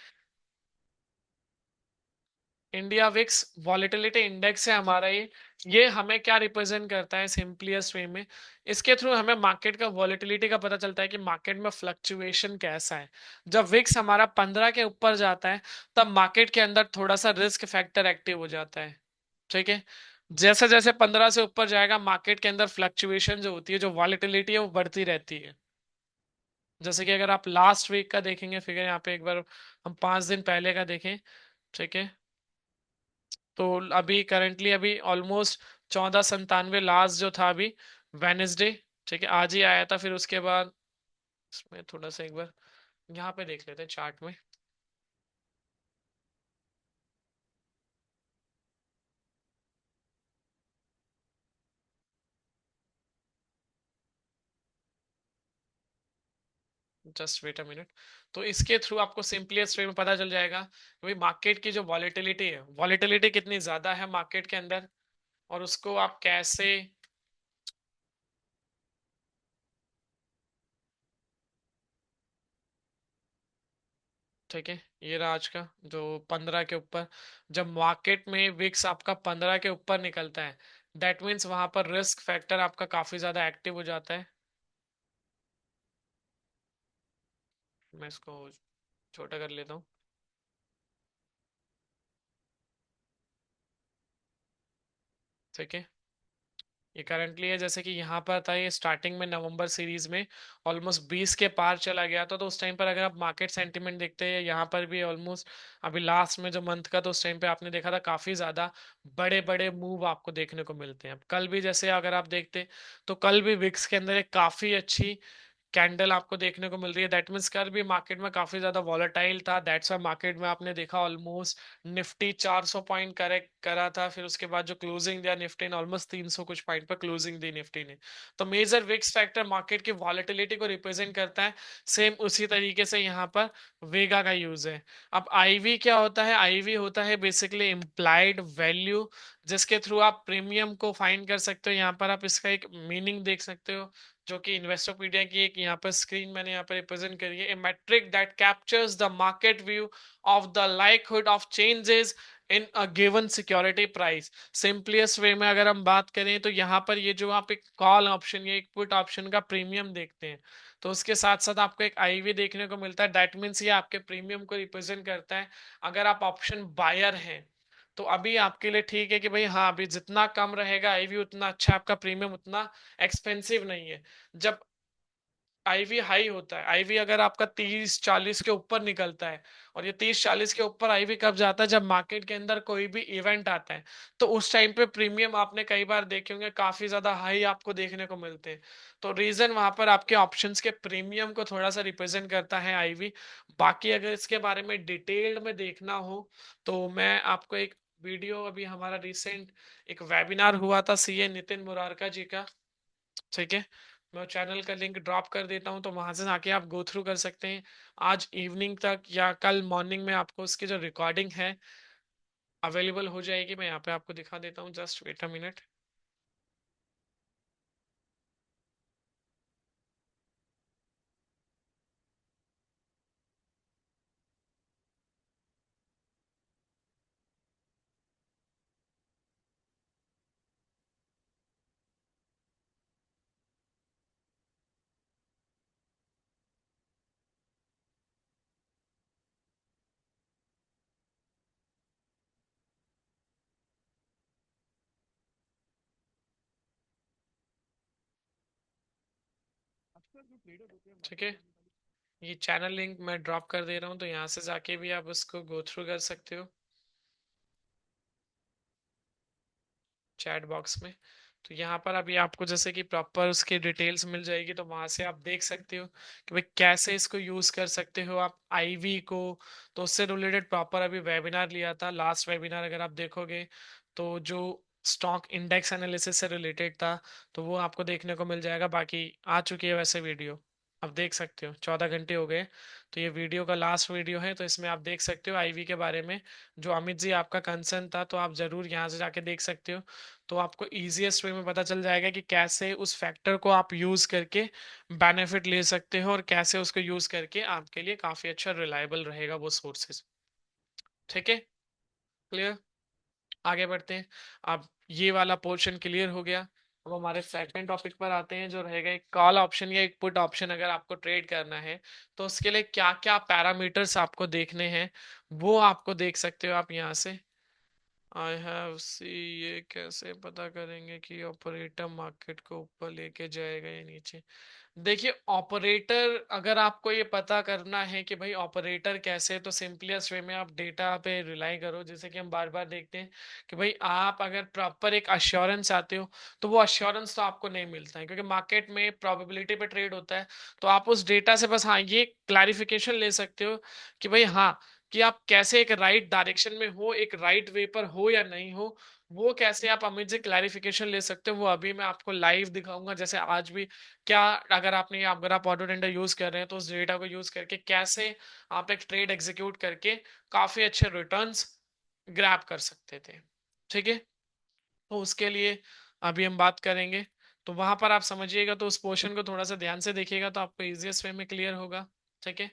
इंडिया विक्स वॉलेटिलिटी इंडेक्स है हमारा, ये हमें क्या रिप्रेजेंट करता है सिंपलीस्ट वे में, इसके थ्रू हमें मार्केट का वॉलेटिलिटी का पता चलता है कि मार्केट में फ्लक्चुएशन कैसा है। जब विक्स हमारा 15 के ऊपर जाता है तब मार्केट के अंदर थोड़ा सा रिस्क फैक्टर एक्टिव हो जाता है, ठीक है। जैसे जैसे 15 से ऊपर जाएगा मार्केट के अंदर फ्लक्चुएशन जो होती है, जो वॉलेटिलिटी है वो बढ़ती रहती है। जैसे कि अगर आप लास्ट वीक का देखेंगे फिगर, यहाँ पे एक बार हम 5 दिन पहले का देखें, ठीक है, तो अभी करंटली अभी ऑलमोस्ट 1497 लास्ट जो था अभी वेनेसडे, ठीक है, आज ही आया था। फिर उसके बाद इसमें थोड़ा सा एक बार यहाँ पे देख लेते हैं चार्ट में, जस्ट वेट अ मिनट। तो इसके थ्रू आपको सिंपलेस्ट वे में पता चल जाएगा कि भाई मार्केट की जो वॉलेटिलिटी है, वॉलेटिलिटी कितनी ज्यादा है मार्केट के अंदर, और उसको आप कैसे, ठीक है, ये रहा आज का जो 15 के ऊपर, जब मार्केट में विक्स आपका 15 के ऊपर निकलता है, दैट मीन्स वहां पर रिस्क फैक्टर आपका काफी ज्यादा एक्टिव हो जाता है। मैं इसको छोटा कर लेता हूँ। ठीक है, ये करंटली है, जैसे कि यहाँ पर था ये स्टार्टिंग में नवंबर सीरीज में ऑलमोस्ट 20 के पार चला गया था। तो उस टाइम पर अगर आप मार्केट सेंटीमेंट देखते हैं, यहाँ पर भी ऑलमोस्ट अभी लास्ट में जो मंथ का, तो उस टाइम पे आपने देखा था काफी ज्यादा बड़े बड़े मूव आपको देखने को मिलते हैं। अब कल भी जैसे अगर आप देखते, तो कल भी विक्स के अंदर एक काफी अच्छी कैंडल आपको देखने को मिल रही है। दैट मीन्स कर भी मार्केट में काफी ज्यादा वॉलेटाइल था। दैट्स वाई मार्केट में आपने देखा ऑलमोस्ट निफ्टी 400 पॉइंट करेक्ट करा था, फिर उसके बाद जो क्लोजिंग दिया निफ्टी ने, ऑलमोस्ट 300 कुछ पॉइंट पर क्लोजिंग दी निफ्टी ने। तो मेजर विक्स फैक्टर मार्केट की वॉलेटिलिटी को रिप्रेजेंट करता है। सेम उसी तरीके से यहाँ पर वेगा का यूज है। अब आईवी क्या होता है? आईवी होता है बेसिकली इम्प्लाइड वैल्यू, जिसके थ्रू आप प्रीमियम को फाइंड कर सकते हो। यहाँ पर आप इसका एक मीनिंग देख सकते हो, जो कि इन्वेस्टोपीडिया की एक यहाँ पर स्क्रीन मैंने यहाँ पर रिप्रेजेंट करी है। A metric that captures the market view of the likelihood of changes in a given security price. Simplest way में अगर हम बात करें, तो यहाँ पर ये जो आप एक कॉल ऑप्शन या एक पुट ऑप्शन का प्रीमियम देखते हैं, तो उसके साथ साथ आपको एक आईवी देखने को मिलता है। दैट मीन्स ये आपके प्रीमियम को रिप्रेजेंट करता है। अगर आप ऑप्शन बायर हैं, तो अभी आपके लिए ठीक है कि भाई हाँ, अभी जितना कम रहेगा आईवी उतना अच्छा, आपका प्रीमियम उतना एक्सपेंसिव नहीं है। जब आईवी हाई होता है, आईवी अगर आपका 30-40 के ऊपर निकलता है, और ये 30-40 के ऊपर आईवी कब जाता है? जब मार्केट के अंदर कोई भी इवेंट आता है। तो उस टाइम पे प्रीमियम आपने कई बार देखे होंगे काफी ज्यादा हाई आपको देखने को मिलते हैं। तो रीजन वहां पर आपके ऑप्शंस के प्रीमियम को थोड़ा सा रिप्रेजेंट करता है आईवी। बाकी अगर इसके बारे में डिटेल्ड में देखना हो, तो मैं आपको एक वीडियो, अभी हमारा रिसेंट एक वेबिनार हुआ था सीए नितिन मुरारका जी का, ठीक है, मैं चैनल का लिंक ड्रॉप कर देता हूँ, तो वहां से आके आप गो थ्रू कर सकते हैं। आज इवनिंग तक या कल मॉर्निंग में आपको उसकी जो रिकॉर्डिंग है अवेलेबल हो जाएगी। मैं यहाँ पे आपको दिखा देता हूँ, जस्ट वेट अ मिनट। ठीक है, ये चैनल लिंक मैं ड्रॉप कर दे रहा हूँ, तो यहाँ से जाके भी आप उसको गो थ्रू कर सकते हो चैट बॉक्स में। तो यहाँ पर अभी आपको जैसे कि प्रॉपर उसकी डिटेल्स मिल जाएगी, तो वहां से आप देख सकते हो कि भाई कैसे इसको यूज कर सकते हो आप आईवी को। तो उससे रिलेटेड प्रॉपर अभी वेबिनार लिया था, लास्ट वेबिनार अगर आप देखोगे, तो जो स्टॉक इंडेक्स एनालिसिस से रिलेटेड था, तो वो आपको देखने को मिल जाएगा। बाकी आ चुकी है वैसे वीडियो, आप देख सकते हो 14 घंटे हो गए। तो ये वीडियो का लास्ट वीडियो है, तो इसमें आप देख सकते हो आईवी के बारे में जो अमित जी आपका कंसर्न था, तो आप जरूर यहाँ से जाके देख सकते हो। तो आपको इजीएस्ट वे में पता चल जाएगा कि कैसे उस फैक्टर को आप यूज करके बेनिफिट ले सकते हो, और कैसे उसको यूज करके आपके लिए काफी अच्छा रिलायबल रहेगा वो सोर्सेज। ठीक है, क्लियर? आगे बढ़ते हैं। अब ये वाला पोर्शन क्लियर हो गया। अब हमारे सेकंड टॉपिक पर आते हैं, जो रहेगा एक कॉल ऑप्शन या एक पुट ऑप्शन अगर आपको ट्रेड करना है, तो उसके लिए क्या क्या पैरामीटर्स आपको देखने हैं, वो आपको देख सकते हो आप यहाँ से। आई हैव सी, ये कैसे पता करेंगे कि ऑपरेटर मार्केट को ऊपर लेके जाएगा या नीचे? देखिए, ऑपरेटर अगर आपको ये पता करना है कि भाई ऑपरेटर कैसे है, तो सिंपलेस्ट वे में आप डेटा पे रिलाई करो। जैसे कि हम बार बार देखते हैं कि भाई आप अगर प्रॉपर एक अश्योरेंस आते हो, तो वो अश्योरेंस तो आपको नहीं मिलता है, क्योंकि मार्केट में प्रोबेबिलिटी पे ट्रेड होता है। तो आप उस डेटा से बस हाँ ये क्लैरिफिकेशन ले सकते हो कि भाई हाँ, कि आप कैसे एक राइट डायरेक्शन में हो, एक राइट वे पर हो या नहीं हो। वो कैसे आप अमित से क्लैरिफिकेशन ले सकते हो, वो अभी मैं आपको लाइव दिखाऊंगा। जैसे आज भी क्या, अगर आप ऑटो टेंडर यूज कर रहे हैं, तो उस डेटा को यूज करके कैसे आप एक ट्रेड एग्जीक्यूट करके काफी अच्छे रिटर्न्स ग्रैब कर सकते थे। ठीक है, तो उसके लिए अभी हम बात करेंगे। तो वहां पर आप समझिएगा, तो उस पोर्शन को थोड़ा सा ध्यान से देखिएगा तो आपको इजीएस्ट वे में क्लियर होगा। ठीक है।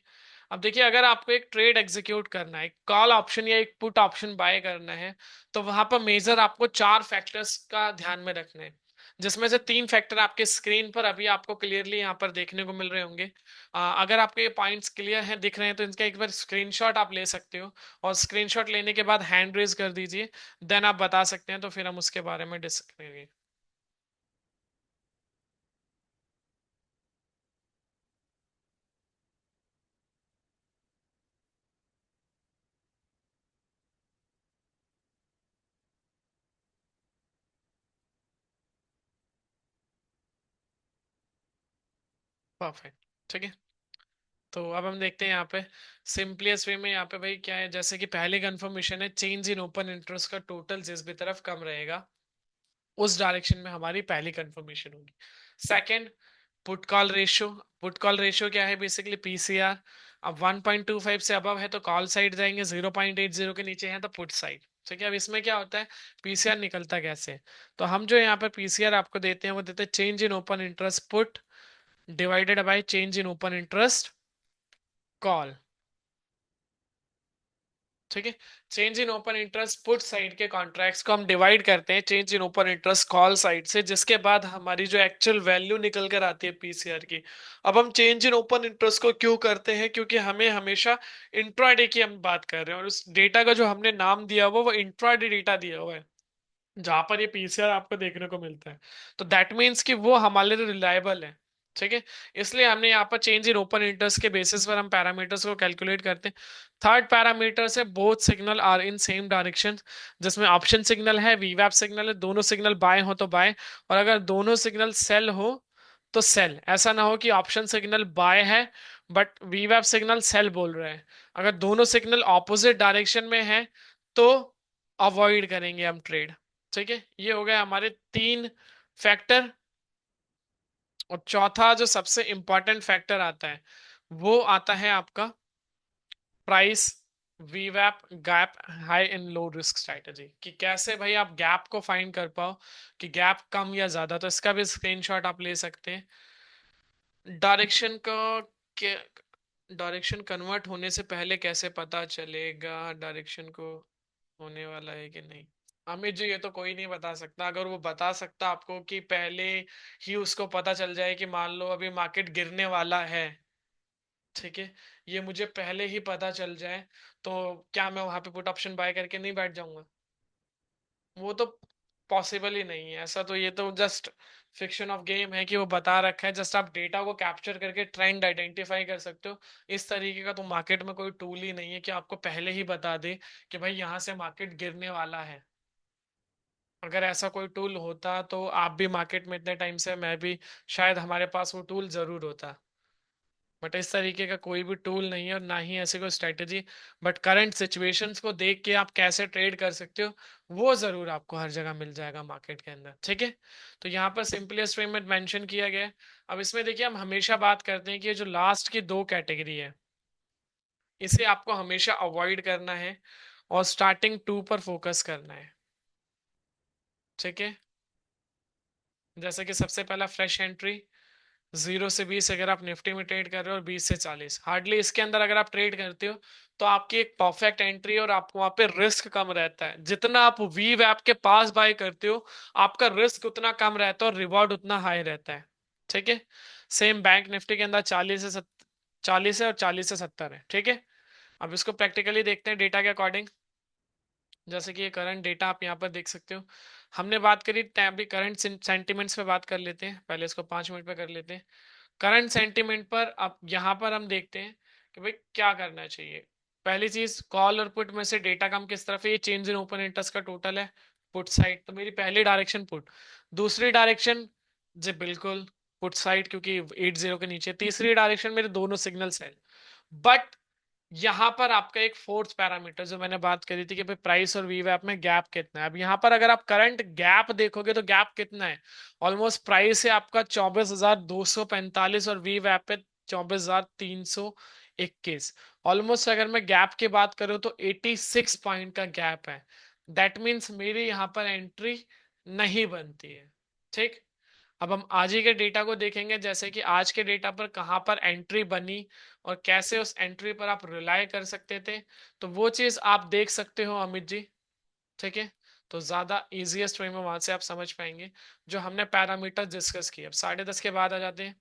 अब देखिए, अगर आपको एक ट्रेड एग्जीक्यूट करना है, एक कॉल ऑप्शन या एक पुट ऑप्शन बाय करना है, तो वहां पर मेजर आपको चार फैक्टर्स का ध्यान में रखना है, जिसमें से तीन फैक्टर आपके स्क्रीन पर अभी आपको क्लियरली यहाँ पर देखने को मिल रहे होंगे। अगर आपके ये पॉइंट्स क्लियर हैं, दिख रहे हैं, तो इनका एक बार स्क्रीनशॉट आप ले सकते हो, और स्क्रीनशॉट लेने के बाद हैंड रेज कर दीजिए, देन आप बता सकते हैं, तो फिर हम उसके बारे में डिस्कस करेंगे। परफेक्ट। ठीक है। तो अब हम देखते हैं यहाँ पे सिंपलेस्ट वे में, यहाँ पे भाई क्या है, जैसे कि पहले कंफर्मेशन है, चेंज इन ओपन इंटरेस्ट का टोटल जिस भी तरफ कम रहेगा उस डायरेक्शन में हमारी पहली कंफर्मेशन होगी। Second, put call ratio. Put call ratio क्या है, बेसिकली पीसीआर। अब 1.25 से अबव है तो कॉल साइड जाएंगे, 0.80 के नीचे है तो पुट साइड। ठीक है। अब इसमें क्या होता है, पीसीआर निकलता कैसे है? तो हम जो यहाँ पे पीसीआर आपको देते हैं वो देते हैं change in open interest put divided by change in open interest call. ठीक है। Change in open interest put side के कॉन्ट्रैक्ट्स को हम डिवाइड करते हैं change in open interest call side से, जिसके बाद हमारी जो एक्चुअल वैल्यू निकल कर आती है पीसीआर की। अब हम चेंज इन ओपन इंटरेस्ट को क्यों करते हैं, क्योंकि हमें हमेशा इंट्राडे की हम बात कर रहे हैं, और उस डेटा का जो हमने नाम दिया हुआ वो इंट्राडे डेटा दिया हुआ है, जहां पर ये पीसीआर आपको देखने को मिलता है। तो दैट मीन्स कि वो हमारे लिए रिलायबल है। ठीक है। इसलिए हमने यहाँ पर चेंज इन ओपन इंटरेस्ट के बेसिस पर हम पैरामीटर्स को कैलकुलेट करते हैं। थर्ड पैरामीटर से both signal are in same direction, जिसमें ऑप्शन सिग्नल है, वीवैप सिग्नल है, दोनों सिग्नल बाय हो तो बाय, और अगर दोनों सिग्नल सेल हो तो सेल। ऐसा ना हो कि ऑप्शन सिग्नल बाय है बट वीवैप सिग्नल सेल बोल रहे हैं। अगर दोनों सिग्नल ऑपोजिट डायरेक्शन में है तो अवॉइड करेंगे हम ट्रेड। ठीक है। ये हो गए हमारे तीन फैक्टर। और चौथा जो सबसे इंपॉर्टेंट फैक्टर आता है वो आता है आपका प्राइस वीवैप gap high and low risk strategy, कि कैसे भाई आप गैप को फाइंड कर पाओ कि गैप कम या ज्यादा। तो इसका भी स्क्रीनशॉट आप ले सकते हैं। डायरेक्शन का डायरेक्शन कन्वर्ट होने से पहले कैसे पता चलेगा डायरेक्शन को होने वाला है कि नहीं? अमित जी, ये तो कोई नहीं बता सकता। अगर वो बता सकता आपको कि पहले ही उसको पता चल जाए कि मान लो अभी मार्केट गिरने वाला है, ठीक है, ये मुझे पहले ही पता चल जाए, तो क्या मैं वहां पे पुट ऑप्शन बाय करके नहीं बैठ जाऊंगा? वो तो पॉसिबल ही नहीं है ऐसा। तो ये तो जस्ट फिक्शन ऑफ गेम है कि वो बता रखा है, जस्ट आप डेटा को कैप्चर करके ट्रेंड आइडेंटिफाई कर सकते हो। इस तरीके का तो मार्केट में कोई टूल ही नहीं है कि आपको पहले ही बता दे कि भाई यहाँ से मार्केट गिरने वाला है। अगर ऐसा कोई टूल होता तो आप भी मार्केट में इतने टाइम से, मैं भी, शायद हमारे पास वो टूल जरूर होता। बट इस तरीके का कोई भी टूल नहीं है और ना ही ऐसी कोई स्ट्रेटेजी। बट करंट सिचुएशंस को देख के आप कैसे ट्रेड कर सकते हो वो जरूर आपको हर जगह मिल जाएगा मार्केट के अंदर। ठीक है। तो यहाँ पर सिंपलेस्ट वे में मेंशन किया गया है। अब इसमें देखिए, हम हमेशा बात करते हैं कि ये जो लास्ट की दो कैटेगरी है इसे आपको हमेशा अवॉइड करना है और स्टार्टिंग टू पर फोकस करना है। ठीक है। जैसे कि सबसे पहला फ्रेश एंट्री 0 से 20, अगर आप निफ्टी में ट्रेड कर रहे हो, और 20 से 40 हार्डली इसके अंदर अगर आप ट्रेड करते हो, तो आपकी एक परफेक्ट एंट्री, और आपको वहां पे रिस्क कम रहता है। जितना आप वी वैप के पास बाय करते हो आपका रिस्क उतना कम रहता है और रिवॉर्ड उतना हाई रहता है। ठीक है। सेम बैंक निफ्टी के अंदर 40 है और 40 से 70 है। ठीक है। अब इसको प्रैक्टिकली देखते हैं डेटा के अकॉर्डिंग। जैसे कि ये करंट डेटा आप यहाँ पर देख सकते हो। हमने बात करी, अभी करंट सेंटिमेंट्स पे बात कर लेते हैं, पहले इसको 5 मिनट पे कर लेते हैं। करंट सेंटिमेंट पर अब यहाँ पर हम देखते हैं कि भाई क्या करना चाहिए। पहली चीज, कॉल और पुट में से डेटा कम किस तरफ है, ये चेंज इन ओपन इंटरेस्ट का टोटल है, पुट साइड। तो मेरी पहली डायरेक्शन पुट। दूसरी डायरेक्शन, जी बिल्कुल, पुट साइड, क्योंकि 80 के नीचे। तीसरी डायरेक्शन मेरे दोनों सिग्नल सेल। बट यहाँ पर आपका एक फोर्थ पैरामीटर जो मैंने बात करी थी कि भाई प्राइस और वीवैप में गैप कितना है। अब यहाँ पर अगर आप करंट गैप देखोगे तो गैप कितना है, ऑलमोस्ट प्राइस है आपका 24,245 और वीवैप पे 24,321। ऑलमोस्ट अगर मैं गैप की बात करूँ तो 86 पॉइंट का गैप है। दैट मीन्स मेरी यहाँ पर एंट्री नहीं बनती है। ठीक। अब हम आज ही के डेटा को देखेंगे, जैसे कि आज के डेटा पर कहाँ पर एंट्री बनी और कैसे उस एंट्री पर आप रिलाय कर सकते थे, तो वो चीज आप देख सकते हो अमित जी। ठीक है। तो ज्यादा इजीएस्ट वे में वहां से आप समझ पाएंगे जो हमने पैरामीटर डिस्कस किए। अब 10:30 के बाद आ जाते हैं।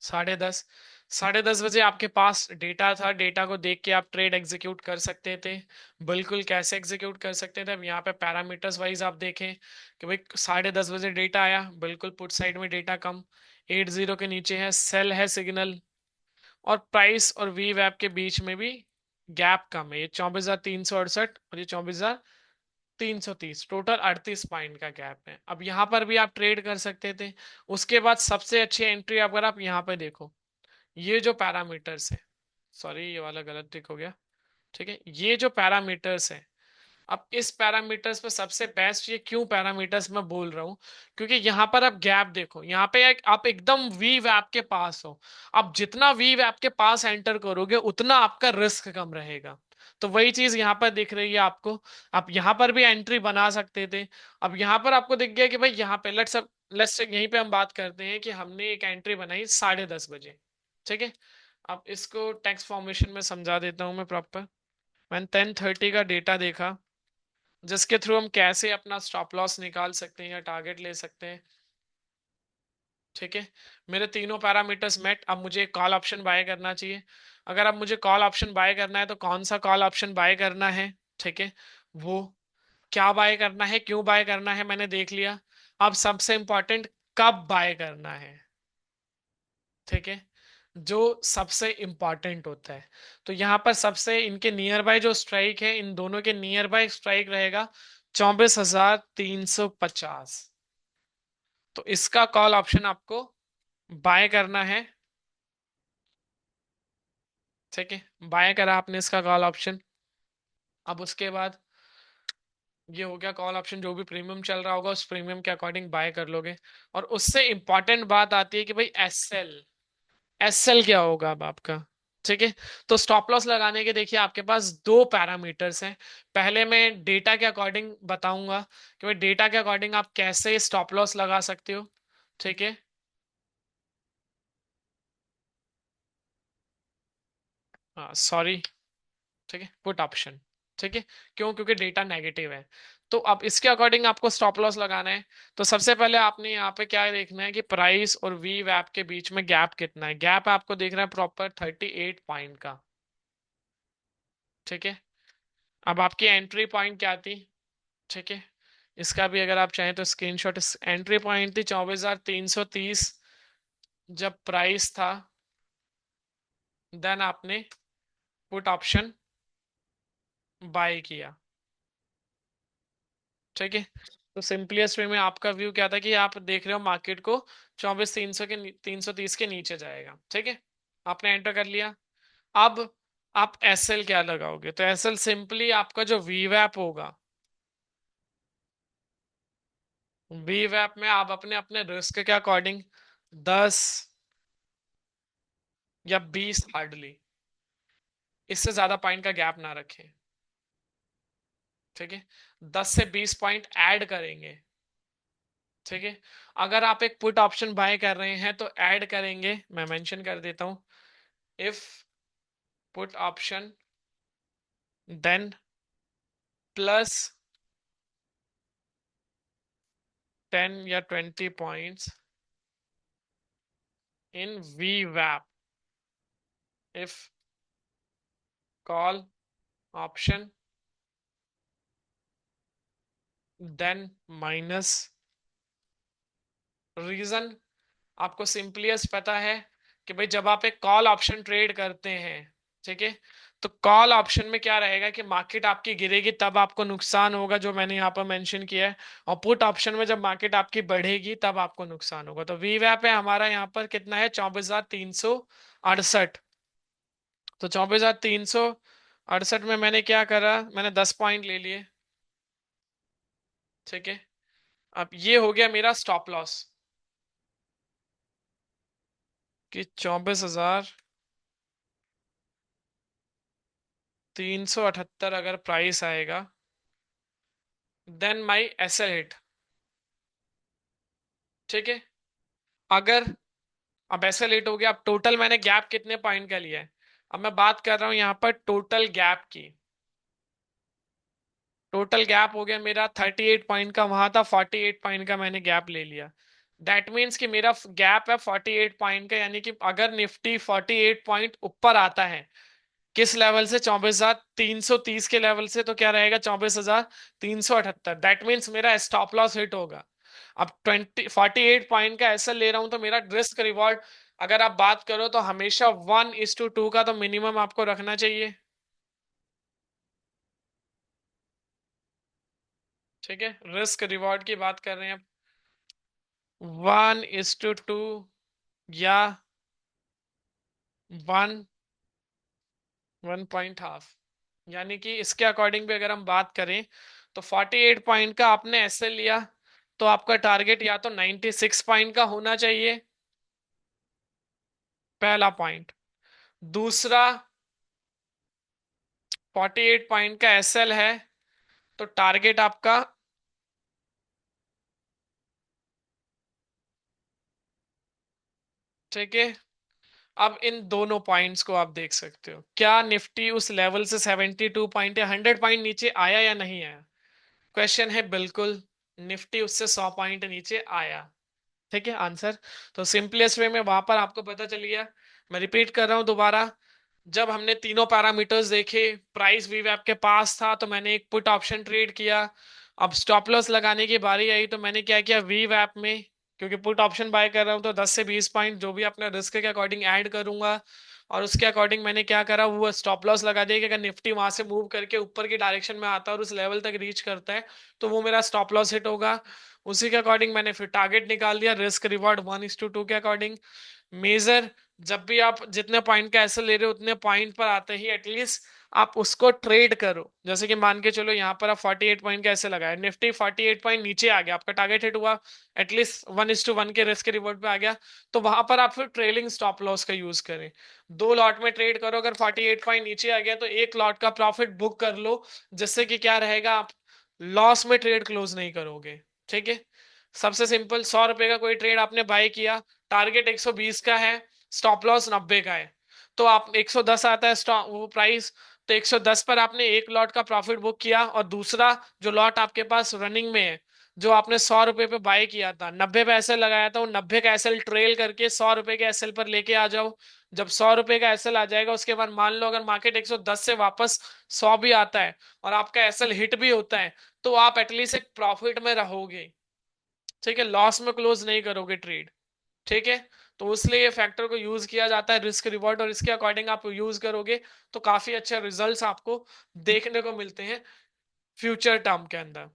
10:30, 10:30 बजे आपके पास डेटा था, डेटा को देख के आप ट्रेड एग्जीक्यूट कर सकते थे। बिल्कुल, कैसे एग्जीक्यूट कर सकते थे, अब यहाँ पे पैरामीटर्स वाइज आप देखें कि भाई 10:30 बजे डेटा आया, बिल्कुल पुट साइड में डेटा कम, 80 के नीचे है, सेल है सिग्नल, और प्राइस और वी वैप के बीच में भी गैप कम है। ये 24,368 और ये 24,330, टोटल 38 पॉइंट का गैप है। अब यहाँ पर भी आप ट्रेड कर सकते थे। उसके बाद सबसे अच्छी एंट्री अगर आप यहाँ पे देखो, ये जो पैरामीटर्स है, सॉरी ये वाला गलत टिक हो गया। ठीक है, ये जो पैरामीटर्स है, अब इस पैरामीटर्स पे सबसे बेस्ट, ये क्यों पैरामीटर्स मैं बोल रहा हूं, क्योंकि यहाँ पर आप गैप देखो, यहाँ पे आप एकदम वी वैप के पास हो। आप जितना वी वैप के पास एंटर करोगे उतना आपका रिस्क कम रहेगा। तो वही चीज यहाँ पर दिख रही है आपको। आप यहाँ पर भी एंट्री बना सकते थे। अब यहाँ पर आपको दिख गया कि भाई यहाँ पे लेट्स यहीं पे हम बात करते हैं कि हमने एक एंट्री बनाई 10:30 बजे। ठीक है। अब इसको टेक्स्ट फॉर्मेशन में समझा देता हूं मैं प्रॉपर। मैंने 10:30 का डेटा देखा, जिसके थ्रू हम कैसे अपना स्टॉप लॉस निकाल सकते हैं या टारगेट ले सकते हैं। ठीक है। मेरे तीनों पैरामीटर्स मेट। अब मुझे कॉल ऑप्शन बाय करना चाहिए। अगर अब मुझे कॉल ऑप्शन बाय करना है तो कौन सा कॉल ऑप्शन बाय करना है। ठीक है। वो क्या बाय करना है, क्यों बाय करना है, मैंने देख लिया। अब सबसे इंपॉर्टेंट, कब बाय करना है। ठीक है। जो सबसे इंपॉर्टेंट होता है, तो यहाँ पर सबसे इनके नियर बाय जो स्ट्राइक है, इन दोनों के नियर बाय स्ट्राइक रहेगा 24,350। तो इसका कॉल ऑप्शन आपको बाय करना है। ठीक है। बाय करा आपने इसका कॉल ऑप्शन। अब उसके बाद ये हो गया कॉल ऑप्शन, जो भी प्रीमियम चल रहा होगा उस प्रीमियम के अकॉर्डिंग बाय कर लोगे। और उससे इंपॉर्टेंट बात आती है कि भाई एसएल, एसएल क्या होगा अब आपका। ठीक है। तो स्टॉप लॉस लगाने के देखिए आपके पास दो पैरामीटर्स हैं। पहले मैं डेटा के अकॉर्डिंग बताऊंगा कि भाई डेटा के अकॉर्डिंग आप कैसे स्टॉप लॉस लगा सकते हो। ठीक है। हाँ सॉरी। ठीक है, पुट ऑप्शन। ठीक है। क्यों, क्योंकि डेटा नेगेटिव है। तो अब इसके अकॉर्डिंग आपको स्टॉप लॉस लगाना है। तो सबसे पहले आपने यहाँ पे क्या देखना है कि प्राइस और वी वैप के बीच में गैप कितना है। गैप आपको देख रहा है प्रॉपर 38 पॉइंट का। ठीक है। अब आपकी एंट्री पॉइंट क्या थी। ठीक है। इसका भी अगर आप चाहें तो स्क्रीनशॉट। एंट्री पॉइंट थी 24,330 जब प्राइस था। देन आपने पुट ऑप्शन बाय किया। ठीक है। तो सिंपलेस्ट वे में आपका व्यू क्या था कि आप देख रहे हो मार्केट को 24,330 के नीचे जाएगा। ठीक है। आपने एंटर कर लिया। अब आप एसएल क्या लगाओगे, तो एसएल सिंपली आपका जो वीवैप होगा, वीवैप में आप अपने अपने रिस्क के अकॉर्डिंग 10 या 20 हार्डली, इससे ज्यादा पॉइंट का गैप ना रखें। ठीक है। 10 से 20 पॉइंट ऐड करेंगे। ठीक है। अगर आप एक पुट ऑप्शन बाय कर रहे हैं तो ऐड करेंगे, मैं मेंशन कर देता हूं, if put option then plus 10 या 20 पॉइंट्स इन वी वैप, if call option then minus. Reason आपको सिंपलीस्ट पता है कि भाई जब आप एक कॉल ऑप्शन ट्रेड करते हैं, ठीक है, तो कॉल ऑप्शन में क्या रहेगा कि मार्केट आपकी गिरेगी तब आपको नुकसान होगा, जो मैंने यहाँ पर मेंशन किया है। और पुट ऑप्शन में जब मार्केट आपकी बढ़ेगी तब आपको नुकसान होगा। तो वी वैप है हमारा यहाँ पर कितना है, 24,368। तो 24,368 में मैंने क्या करा, मैंने 10 पॉइंट ले लिए। ठीक है। अब ये हो गया मेरा स्टॉप लॉस कि 24,378 अगर प्राइस आएगा, देन माई एसएल हिट ठीक है। अगर अब ऐसे लेट हो गया, अब टोटल मैंने गैप कितने पॉइंट का लिया है, अब मैं बात कर रहा हूं यहां पर टोटल गैप की। टोटल गैप हो गया मेरा 38 पॉइंट का, वहां था 48 पॉइंट का, मैंने गैप ले लिया। दैट मीन्स कि मेरा गैप है 48 पॉइंट का, यानी कि अगर निफ्टी 48 पॉइंट ऊपर आता है किस लेवल से, 24,330 के लेवल से, तो क्या रहेगा 24,378। दैट मीन्स मेरा स्टॉप लॉस हिट होगा। अब 48 पॉइंट का ऐसा ले रहा हूं तो मेरा रिस्क रिवॉर्ड, अगर आप बात करो तो हमेशा 1:2 का तो मिनिमम आपको रखना चाहिए। ठीक है, रिस्क रिवॉर्ड की बात कर रहे हैं, 1:2 या 1.5। यानी कि इसके अकॉर्डिंग भी अगर हम बात करें तो 48 पॉइंट का आपने ऐसे लिया तो आपका टारगेट या तो 96 पॉइंट का होना चाहिए, पहला पॉइंट। दूसरा, 48 पॉइंट का एसएल है तो टारगेट आपका, ठीक है। अब इन दोनों पॉइंट्स को आप देख सकते हो, क्या निफ्टी उस लेवल से 72 पॉइंट या 100 पॉइंट नीचे आया या नहीं आया। क्वेश्चन है बिल्कुल, निफ्टी उससे 100 पॉइंट नीचे आया। ठीक है आंसर। तो सिंपलेस्ट वे में वहां पर आपको पता चल गया। मैं रिपीट कर रहा हूं दोबारा, जब हमने तीनों पैरामीटर्स देखे, प्राइस वीवैप के पास था तो मैंने एक पुट ऑप्शन ट्रेड किया। अब स्टॉप लॉस लगाने की बारी आई तो मैंने क्या किया, वीवैप में, क्योंकि पुट ऑप्शन बाय कर रहा हूं तो 10 से 20 पॉइंट जो भी अपने रिस्क के अकॉर्डिंग ऐड करूंगा, और उसके अकॉर्डिंग मैंने क्या करा, वो स्टॉप लॉस लगा दिया कि अगर निफ्टी वहां से मूव करके ऊपर की डायरेक्शन में आता है और उस लेवल तक रीच करता है तो वो मेरा स्टॉप लॉस हिट होगा। उसी के अकॉर्डिंग मैंने फिर टारगेट निकाल दिया, रिस्क रिवॉर्ड 1:2 के अकॉर्डिंग। मेजर, जब भी आप जितने पॉइंट का ऐसे ले रहे हो उतने पॉइंट पर आते ही एटलीस्ट आप उसको ट्रेड करो। जैसे कि मान के चलो यहाँ पर आप 48 पॉइंट का ऐसे लगाया, निफ्टी 48 पॉइंट नीचे आ गया, आपका टारगेट हिट हुआ, एटलीस्ट 1:1 के रिस्क रिवॉर्ड पे आ गया, तो वहां पर आप फिर ट्रेलिंग स्टॉप लॉस का यूज करें। दो लॉट में ट्रेड करो, अगर 48 पॉइंट नीचे आ गया तो एक लॉट का प्रॉफिट बुक कर लो, जिससे कि क्या रहेगा, आप लॉस में ट्रेड क्लोज नहीं करोगे। ठीक है, सबसे सिंपल, 100 रुपए का कोई ट्रेड आपने बाय किया, टारगेट 120 का है, स्टॉप लॉस 90 का है, तो आप 110 आता है स्टॉप वो प्राइस, तो 110 पर आपने एक लॉट का प्रॉफिट बुक किया, और दूसरा जो लॉट आपके पास रनिंग में है, जो आपने 100 रुपए पे बाय किया था, 90 पे एसएल लगाया था, वो 90 का एसएल ट्रेल करके 100 रुपए के एसएल पर लेके आ जाओ। जब 100 रुपए का एसएल आ जाएगा उसके बाद मान लो अगर मार्केट 110 से वापस 100 भी आता है और आपका एसएल हिट भी होता है, तो आप एटलीस्ट एक प्रॉफिट में रहोगे। ठीक है, लॉस में क्लोज नहीं करोगे ट्रेड। ठीक है, तो इसलिए ये फैक्टर को यूज किया जाता है रिस्क रिवॉर्ड, और इसके अकॉर्डिंग आप यूज करोगे तो काफी अच्छे रिजल्ट्स आपको देखने को मिलते हैं फ्यूचर टर्म के अंदर।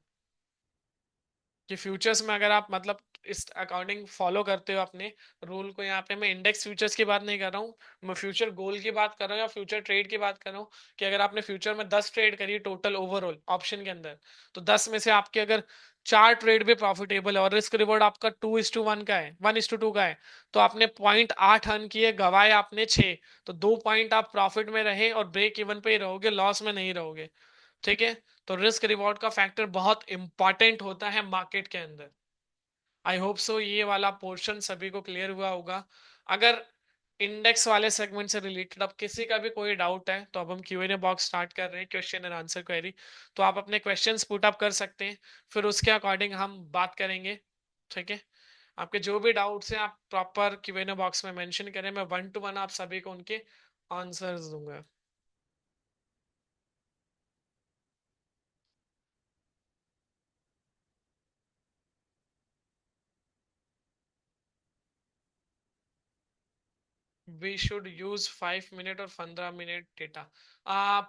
कि फ्यूचर्स में अगर आप मतलब इस अकॉर्डिंग फॉलो करते हो अपने रूल को, यहाँ पे मैं इंडेक्स फ्यूचर्स की बात नहीं कर रहा हूँ, मैं फ्यूचर गोल की बात कर रहा हूँ या फ्यूचर ट्रेड की बात कर रहा हूँ, कि अगर आपने फ्यूचर में 10 ट्रेड करी टोटल ओवरऑल ऑप्शन के अंदर, तो 10 में से आपके अगर 4 ट्रेड भी प्रॉफिटेबल है और रिस्क रिवॉर्ड आपका 2:1 का है, 1:2 का है, तो आपने 0.8 अर्न किए, गवाए आपने 6, तो 2 पॉइंट आप प्रॉफिट में रहे और ब्रेक इवन पे ही रहोगे, लॉस में नहीं रहोगे। ठीक है, तो रिस्क रिवॉर्ड का फैक्टर बहुत इंपॉर्टेंट होता है मार्केट के अंदर। आई होप सो ये वाला पोर्शन सभी को क्लियर हुआ होगा। अगर इंडेक्स वाले सेगमेंट से रिलेटेड अब किसी का भी कोई डाउट है तो अब हम Q&A बॉक्स स्टार्ट कर रहे हैं, क्वेश्चन एंड आंसर क्वेरी, तो आप अपने क्वेश्चंस पुट अप कर सकते हैं, फिर उसके अकॉर्डिंग हम बात करेंगे। ठीक है, आपके जो भी डाउट्स हैं आप प्रॉपर Q&A बॉक्स में मेंशन करें, मैं 1 to 1 आप सभी को उनके आंसर्स दूंगा। वी शुड यूज 5 मिनट और 15 मिनट डेटा।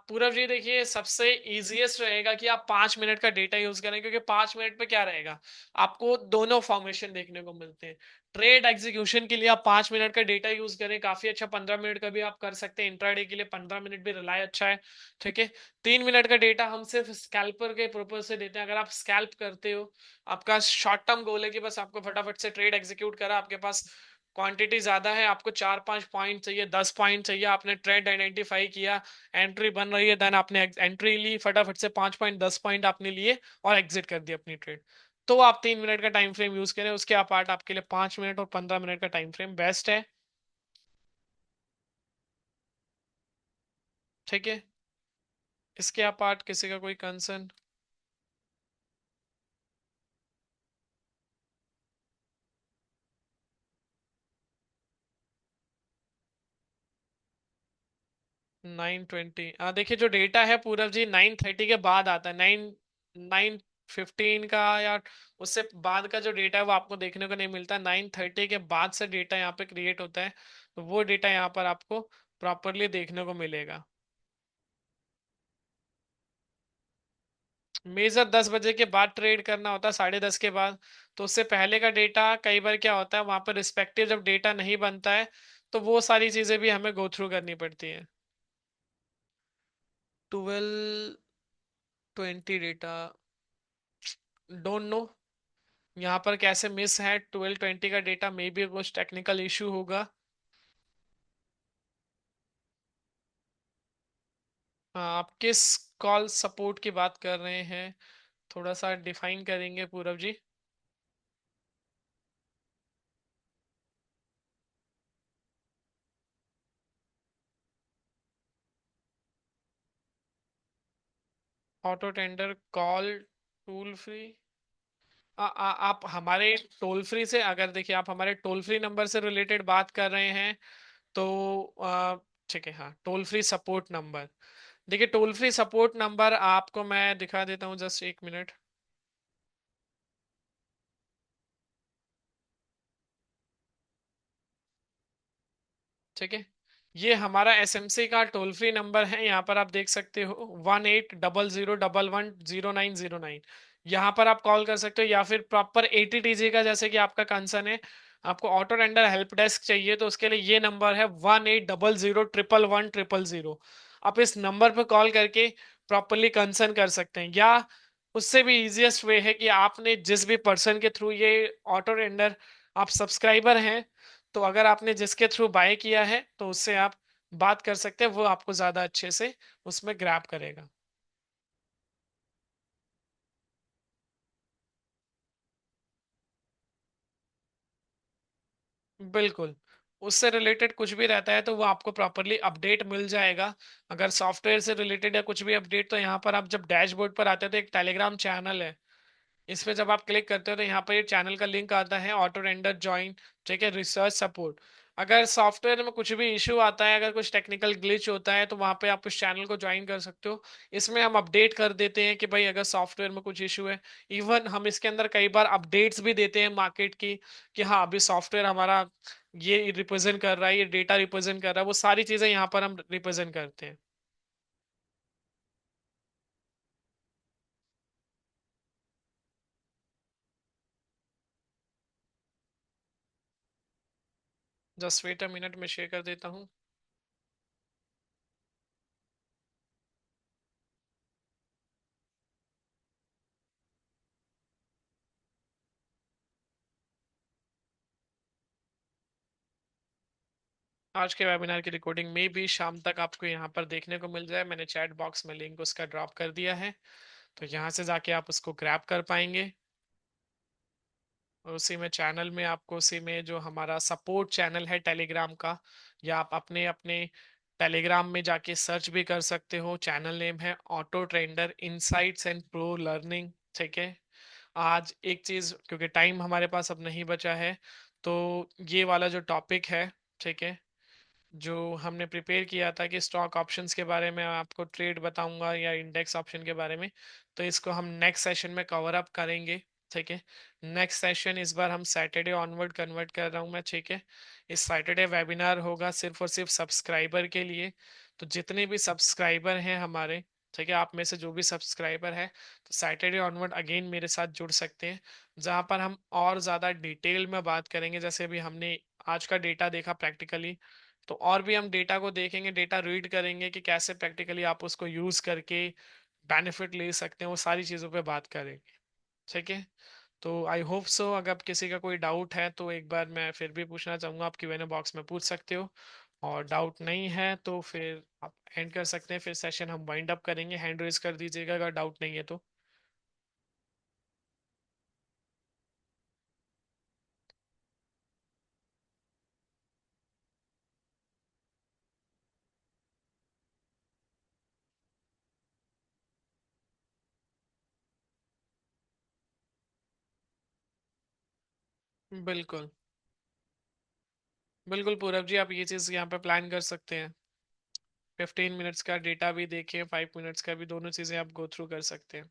पूरब जी देखिए, सबसे इजीएस्ट रहेगा कि आप 5 मिनट का डेटा यूज करें, क्योंकि 5 मिनट पे क्या रहेगा, आपको दोनों फॉर्मेशन देखने को मिलते हैं। ट्रेड एग्जीक्यूशन के लिए आप 5 मिनट का डेटा यूज करें, काफी अच्छा। 15 मिनट का भी आप कर सकते हैं, इंट्राडे के लिए 15 मिनट भी रिलाय अच्छा है। ठीक है, 3 मिनट का डेटा हम सिर्फ स्कैल्पर के पर्पज से देते हैं, अगर आप स्कैल्प करते हो, आपका शॉर्ट टर्म गोल है कि बस आपको फटाफट से ट्रेड एग्जीक्यूट करा, आपके पास क्वांटिटी ज्यादा है, आपको 4-5 पॉइंट चाहिए, 10 पॉइंट चाहिए, आपने ट्रेंड आइडेंटिफाई किया, एंट्री बन रही है, देन आपने एंट्री ली, फटाफट से 5 पॉइंट 10 पॉइंट आपने लिए और एग्जिट कर दिया अपनी ट्रेड। तो आप 3 मिनट का टाइम फ्रेम यूज करें, उसके अपार्ट आपके लिए 5 मिनट और 15 मिनट का टाइम फ्रेम बेस्ट है। ठीक है, इसके अपार्ट किसी का कोई कंसर्न? 9:20, देखिए जो डेटा है पूरब जी 9:30 के बाद आता है, 9:15 का, या उससे बाद का जो डेटा है वो आपको देखने को नहीं मिलता। 9:30 के बाद से डेटा यहाँ पे क्रिएट होता है, तो वो डेटा यहाँ पर आपको प्रॉपरली देखने को मिलेगा। मेजर 10 बजे के बाद ट्रेड करना होता है, 10:30 के बाद। तो उससे पहले का डेटा कई बार क्या होता है, वहां पर रिस्पेक्टिव जब डेटा नहीं बनता है, तो वो सारी चीजें भी हमें गो थ्रू करनी पड़ती है। 12:20 डेटा, डोंट नो यहाँ पर कैसे मिस है। 12:20 का डेटा मे बी कुछ टेक्निकल इशू होगा। आप किस कॉल सपोर्ट की बात कर रहे हैं, थोड़ा सा डिफाइन करेंगे Purab ji? Auto tender call tool free? आप हमारे टोल फ्री से, अगर देखिए आप हमारे टोल फ्री नंबर से रिलेटेड बात कर रहे हैं, तो ठीक है, हाँ, टोल फ्री सपोर्ट नंबर। देखिए टोल फ्री सपोर्ट नंबर आपको मैं दिखा देता हूँ, जस्ट 1 मिनट। ठीक है, ये हमारा एसएमसी का टोल फ्री नंबर है, यहाँ पर आप देख सकते हो 180011100909। यहाँ पर आप कॉल कर सकते हो, या फिर प्रॉपर एटीटीजी का, जैसे कि आपका कंसर्न है, आपको ऑटो टेंडर हेल्प डेस्क चाहिए, तो उसके लिए ये नंबर है 1800111100। आप इस नंबर पर कॉल करके प्रॉपरली कंसर्न कर सकते हैं, या उससे भी इजीएस्ट वे है कि आपने जिस भी पर्सन के थ्रू ये ऑटो टेंडर, आप सब्सक्राइबर हैं, तो अगर आपने जिसके थ्रू बाय किया है तो उससे आप बात कर सकते हैं, वो आपको ज्यादा अच्छे से उसमें ग्रैब करेगा। बिल्कुल, उससे रिलेटेड कुछ भी रहता है तो वो आपको प्रॉपरली अपडेट मिल जाएगा। अगर सॉफ्टवेयर से रिलेटेड या कुछ भी अपडेट, तो यहाँ पर आप जब डैशबोर्ड पर आते हो तो एक टेलीग्राम चैनल है, इस पे जब आप क्लिक करते हो तो यहाँ पर ये चैनल का लिंक आता है, ऑटो रेंडर ज्वाइन। ठीक है, रिसर्च सपोर्ट। अगर सॉफ्टवेयर में कुछ भी इशू आता है, अगर कुछ टेक्निकल ग्लिच होता है, तो वहाँ पे आप उस चैनल को ज्वाइन कर सकते हो। इसमें हम अपडेट कर देते हैं कि भाई अगर सॉफ्टवेयर में कुछ इशू है। इवन हम इसके अंदर कई बार अपडेट्स भी देते हैं मार्केट की, कि हाँ अभी सॉफ्टवेयर हमारा ये रिप्रेजेंट कर रहा है, ये डेटा रिप्रेजेंट कर रहा है, वो सारी चीजें यहाँ पर हम रिप्रेजेंट करते हैं। जस्ट वेट अ मिनट में शेयर कर देता हूँ। आज के वेबिनार की रिकॉर्डिंग में भी शाम तक आपको यहाँ पर देखने को मिल जाए, मैंने चैट बॉक्स में लिंक उसका ड्रॉप कर दिया है, तो यहाँ से जाके आप उसको ग्रैब कर पाएंगे। और उसी में चैनल में आपको, उसी में जो हमारा सपोर्ट चैनल है टेलीग्राम का, या आप अपने अपने टेलीग्राम में जाके सर्च भी कर सकते हो, चैनल नेम है auto trender insights and pro learning. ठीक है, आज एक चीज, क्योंकि टाइम हमारे पास अब नहीं बचा है, तो ये वाला जो टॉपिक है, ठीक है, जो हमने प्रिपेयर किया था कि स्टॉक ऑप्शंस के बारे में आपको ट्रेड बताऊंगा या इंडेक्स ऑप्शन के बारे में, तो इसको हम नेक्स्ट सेशन में कवर अप करेंगे। ठीक है, नेक्स्ट सेशन इस बार हम सैटरडे ऑनवर्ड कन्वर्ट कर रहा हूँ मैं। ठीक है, इस सैटरडे वेबिनार होगा सिर्फ और सिर्फ सब्सक्राइबर के लिए। तो जितने भी सब्सक्राइबर हैं हमारे, ठीक है, आप में से जो भी सब्सक्राइबर है, तो सैटरडे ऑनवर्ड अगेन मेरे साथ जुड़ सकते हैं, जहाँ पर हम और ज़्यादा डिटेल में बात करेंगे। जैसे अभी हमने आज का डेटा देखा प्रैक्टिकली, तो और भी हम डेटा को देखेंगे, डेटा रीड करेंगे कि कैसे प्रैक्टिकली आप उसको यूज करके बेनिफिट ले सकते हैं, वो सारी चीज़ों पे बात करेंगे। ठीक है, तो आई होप सो, अगर किसी का कोई डाउट है तो एक बार मैं फिर भी पूछना चाहूंगा, आप Q&A बॉक्स में पूछ सकते हो। और डाउट नहीं है तो फिर आप एंड कर सकते हैं, फिर सेशन हम वाइंड अप करेंगे। हैंड रेज कर दीजिएगा अगर डाउट नहीं है तो। बिल्कुल। बिल्कुल पूरब जी, आप ये चीज़ यहाँ पे प्लान कर सकते हैं। 15 मिनट्स का डेटा भी देखें, 5 मिनट्स का भी, दोनों चीज़ें आप गो थ्रू कर सकते हैं।